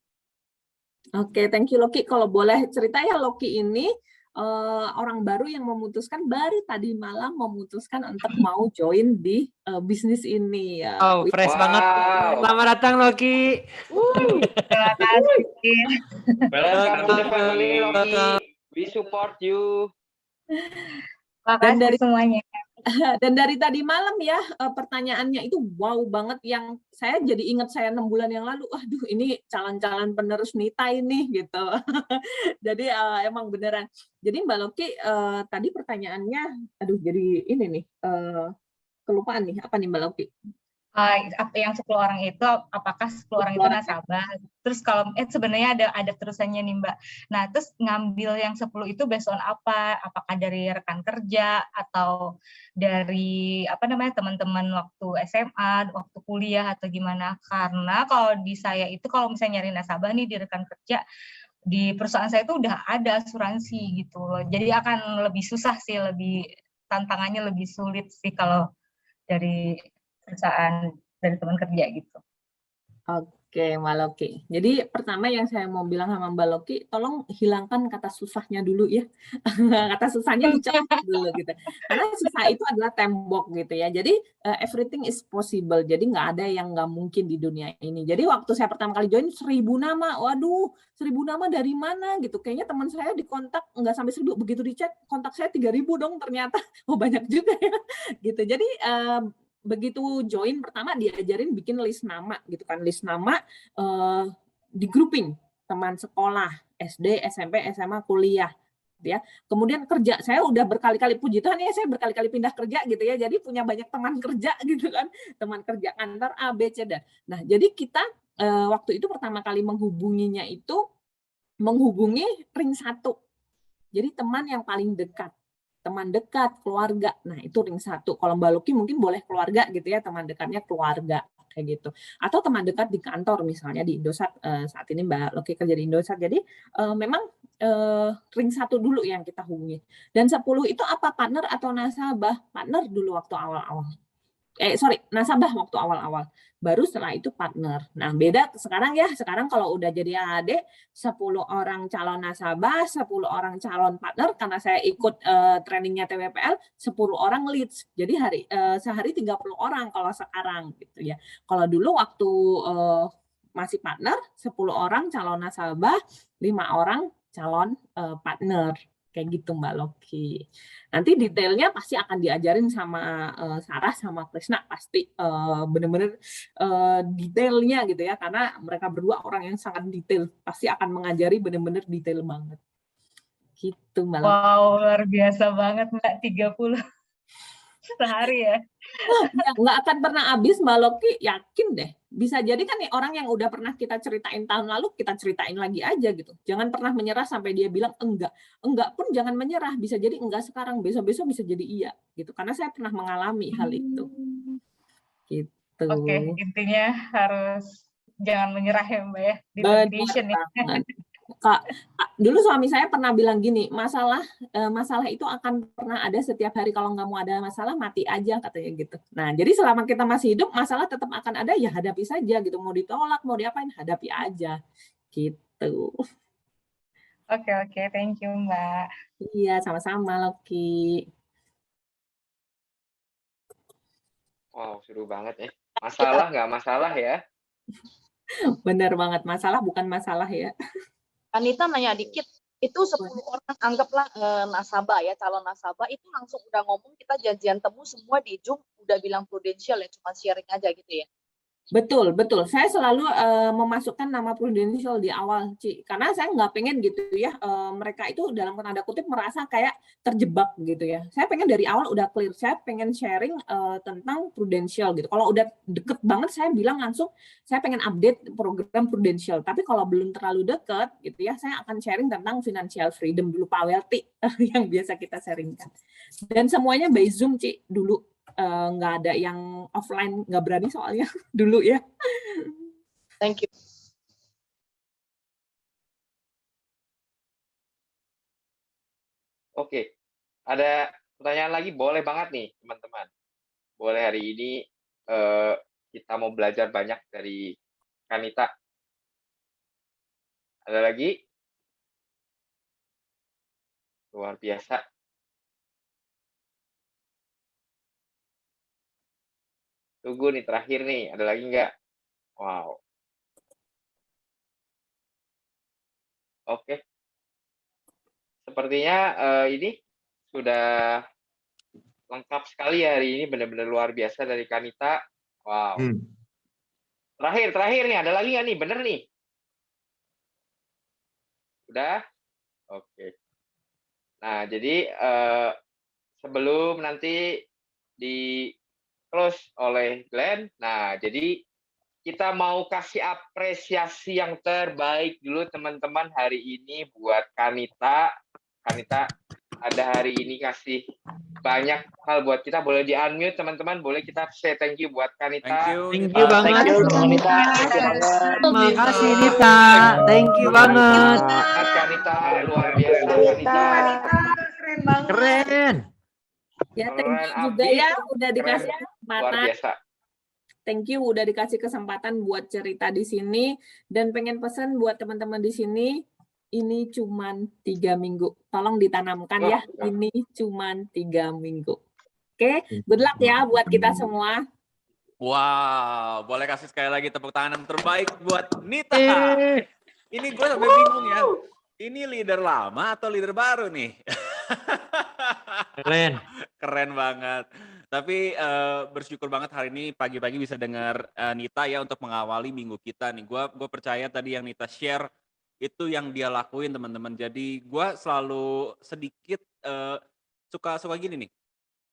Oke, thank you Loki. Kalau boleh cerita ya, Loki ini orang baru yang baru tadi malam memutuskan untuk mau join di bisnis ini. Ya. Oh, fresh banget. Selamat datang Loki. Terima kasih. Welcome to the family Loki. We support you. Dan dari semuanya. Dan dari tadi malam ya pertanyaannya itu wow banget, yang saya jadi ingat saya 6 bulan yang lalu. Aduh ini calon-calon penerus Nita ini gitu. Jadi emang beneran. Jadi Mbak Loki tadi pertanyaannya, aduh jadi ini nih kelupaan nih, apa nih Mbak Loki? Yang 10 orang itu apakah 10 orang itu nasabah? Terus kalau sebenarnya ada terusannya nih Mbak. Nah, terus ngambil yang 10 itu based on apa? Apakah dari rekan kerja atau dari teman-teman waktu SMA, waktu kuliah atau gimana? Karena kalau di saya itu kalau misalnya nyari nasabah nih di rekan kerja, di perusahaan saya itu udah ada asuransi gitu loh. Jadi akan lebih susah sih, tantangannya lebih sulit sih kalau dari perusahaan, dari teman kerja gitu. Oke, Mbak Loki. Jadi pertama yang saya mau bilang sama Mbak Loki, tolong hilangkan kata susahnya dulu ya. Kata susahnya dicopot dulu gitu. Karena susah itu adalah tembok gitu ya. Jadi everything is possible. Jadi nggak ada yang nggak mungkin di dunia ini. Jadi waktu saya pertama kali join 1000 nama. Waduh, 1000 nama dari mana gitu. Kayaknya teman saya di kontak nggak sampai 1000. Begitu di chat, kontak saya 3000 dong ternyata. Oh banyak juga ya. Gitu. Jadi begitu join pertama diajarin bikin list nama gitu kan, list nama di grouping teman sekolah SD, SMP, SMA, kuliah ya. Kemudian kerja, saya udah berkali-kali, puji Tuhan ya saya berkali-kali pindah kerja gitu ya, jadi punya banyak teman kerja gitu kan, teman kerja kantor A, B, C, dan nah jadi kita waktu itu pertama kali menghubunginya itu menghubungi ring 1, jadi teman yang paling dekat, teman dekat, keluarga. Nah, itu ring 1. Kalau Mbak Loki mungkin boleh keluarga gitu ya, teman dekatnya keluarga kayak gitu. Atau teman dekat di kantor misalnya di Indosat, saat ini Mbak Loki kerja di Indosat. Jadi memang ring 1 dulu yang kita hubungi. Dan 10 itu apa, partner atau nasabah? Partner dulu waktu awal-awal. Nasabah waktu awal-awal. Baru setelah itu partner. Nah, beda sekarang ya. Sekarang kalau udah jadi AD, 10 orang calon nasabah, 10 orang calon partner, karena saya ikut trainingnya TWPL, 10 orang leads. Jadi sehari 30 orang kalau sekarang gitu ya. Kalau dulu waktu masih partner, 10 orang calon nasabah, 5 orang calon partner Kayak gitu Mbak Loki. Nanti detailnya pasti akan diajarin sama Sarah sama Krisna, pasti bener-bener detailnya gitu ya, karena mereka berdua orang yang sangat detail, pasti akan mengajari bener-bener detail banget. Gitu Mbak Loki. Wow, luar biasa banget Mbak, 30 sehari ya. Ya, nggak akan pernah habis Mbak Loki, yakin deh. Bisa jadi kan nih orang yang udah pernah kita ceritain tahun lalu, kita ceritain lagi aja gitu. Jangan pernah menyerah sampai dia bilang enggak. Enggak pun jangan menyerah, bisa jadi enggak sekarang, besok-besok bisa jadi iya gitu. Karena saya pernah mengalami hal itu. Gitu. Oke, intinya harus jangan menyerah ya Mbak ya, Benar determination ya. banget. Kak, dulu suami saya pernah bilang gini, masalah itu akan pernah ada setiap hari, kalau nggak mau ada masalah mati aja katanya gitu. Nah, jadi selama kita masih hidup, masalah tetap akan ada, ya hadapi saja gitu. Mau ditolak, mau diapain, hadapi aja gitu. Oke, thank you Mbak. Iya, sama-sama Loki. Wow, seru banget ya. Masalah nggak masalah ya. Bener banget, masalah bukan masalah ya. Anita nanya dikit, itu 10 orang anggaplah nasabah ya, calon nasabah itu langsung udah ngomong kita janjian temu semua di Zoom, udah bilang Prudential ya, cuma sharing aja gitu ya. Betul. Saya selalu memasukkan nama Prudential di awal, Ci. Karena saya nggak pengen gitu ya, mereka itu dalam tanda kutip merasa kayak terjebak gitu ya. Saya pengen dari awal udah clear, saya pengen sharing tentang Prudential gitu. Kalau udah deket banget, saya bilang langsung, saya pengen update program Prudential. Tapi kalau belum terlalu deket gitu ya, saya akan sharing tentang financial freedom dulu, Pak Welty, yang biasa kita sharingkan. Dan semuanya by Zoom, Ci, dulu. Nggak ada yang offline, nggak berani soalnya dulu ya. Thank you. Oke, ada pertanyaan lagi, boleh banget nih teman-teman. Boleh hari ini kita mau belajar banyak dari Kanita. Ada lagi? Luar biasa. Tunggu nih, terakhir nih, ada lagi nggak? Wow. Oke. Sepertinya ini sudah lengkap sekali ya hari ini, benar-benar luar biasa dari Kanita. Wow. Terakhir nih, ada lagi nggak nih? Bener nih? Udah? Oke. Nah, jadi sebelum nanti di close oleh Glenn, nah jadi kita mau kasih apresiasi yang terbaik dulu teman-teman hari ini buat Kanita. Kanita ada hari ini kasih banyak hal buat kita, boleh di-unmute teman-teman, boleh kita say thank you buat Kanita. Thank you banget. Thank you Kanita. Terima kasih Nita. Thank you banget. Kanita, luar biasa Kanita. Keren banget. Keren. Ya, thank you juga ya udah dikasih Luar kesempatan. biasa. Thank you udah dikasih kesempatan buat cerita di sini, dan pengen pesan buat teman-teman di sini, ini cuman 3 minggu. Tolong ditanamkan ya, ini cuman 3 minggu. Oke, good luck ya buat kita semua. Wow, boleh kasih sekali lagi tepuk tangan yang terbaik buat Nita. Ini gue sampai bingung ya. Ini leader lama atau leader baru nih? Keren. Keren banget. Tapi bersyukur banget hari ini pagi-pagi bisa dengar Nita ya untuk mengawali minggu kita nih. Gue percaya tadi yang Nita share itu yang dia lakuin teman-teman. Jadi gue selalu sedikit suka gini nih.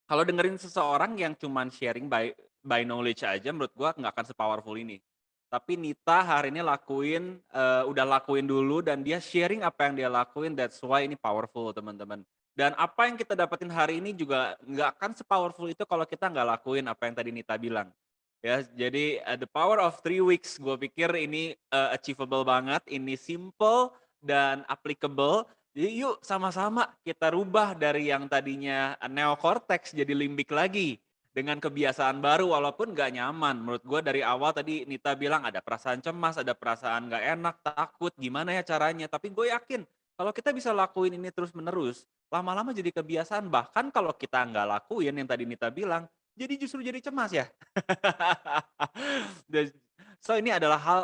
Kalau dengerin seseorang yang cuman sharing by knowledge aja, menurut gue nggak akan sepowerful ini. Tapi Nita hari ini udah lakuin dulu, dan dia sharing apa yang dia lakuin, that's why ini powerful teman-teman. Dan apa yang kita dapetin hari ini juga nggak akan sepowerful itu kalau kita nggak lakuin apa yang tadi Nita bilang. Ya, jadi the power of 3 weeks, gue pikir ini achievable banget, ini simple dan applicable. Jadi yuk sama-sama kita rubah dari yang tadinya neocortex jadi limbik lagi. Dengan kebiasaan baru walaupun nggak nyaman. Menurut gue dari awal tadi Nita bilang ada perasaan cemas, ada perasaan nggak enak, takut, gimana ya caranya. Tapi gue yakin kalau kita bisa lakuin ini terus-menerus, lama-lama jadi kebiasaan. Bahkan kalau kita nggak lakuin yang tadi Nita bilang, jadi justru jadi cemas ya. So ini adalah hal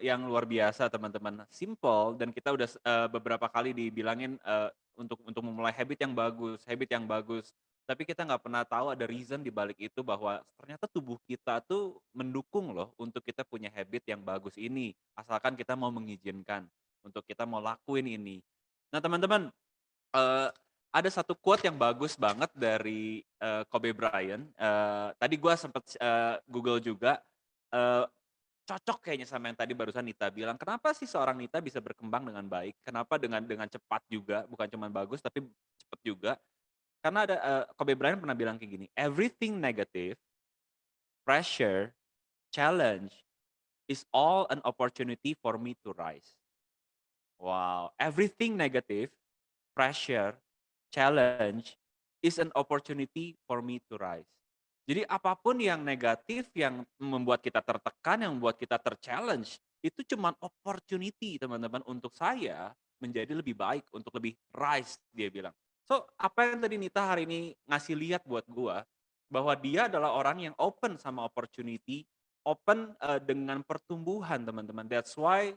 yang luar biasa teman-teman. Simple, dan kita udah beberapa kali dibilangin untuk memulai habit yang bagus. Tapi kita nggak pernah tahu ada reason di balik itu bahwa ternyata tubuh kita tuh mendukung loh untuk kita punya habit yang bagus ini. Asalkan kita mau mengizinkan untuk kita mau lakuin ini. Nah teman-teman, ada satu quote yang bagus banget dari Kobe Bryant. Tadi gue sempat Google juga. Cocok kayaknya sama yang tadi barusan Nita bilang. Kenapa sih seorang Nita bisa berkembang dengan baik? Kenapa dengan cepat juga? Bukan cuma bagus, tapi cepat juga. Karena ada Kobe Bryant pernah bilang kayak gini. Everything negative, pressure, challenge is all an opportunity for me to rise. Wow, everything negative, pressure, challenge is an opportunity for me to rise. Jadi apapun yang negatif, yang membuat kita tertekan, yang membuat kita terchallenge, itu cuma opportunity teman-teman untuk saya menjadi lebih baik, untuk lebih rise, dia bilang. So, apa yang tadi Nita hari ini ngasih lihat buat gua, bahwa dia adalah orang yang open sama opportunity, open dengan pertumbuhan teman-teman. That's why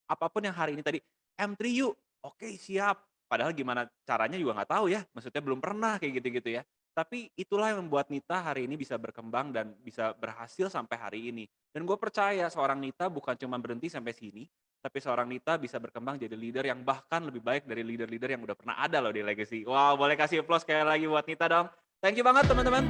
apapun yang hari ini tadi, M3 yuk, oke siap. Padahal gimana caranya juga nggak tahu ya, maksudnya belum pernah kayak gitu-gitu ya. Tapi itulah yang membuat Nita hari ini bisa berkembang dan bisa berhasil sampai hari ini. Dan gue percaya seorang Nita bukan cuma berhenti sampai sini, tapi seorang Nita bisa berkembang jadi leader yang bahkan lebih baik dari leader-leader yang udah pernah ada loh di Legacy. Wow, boleh kasih applause sekali lagi buat Nita dong. Thank you banget teman-teman.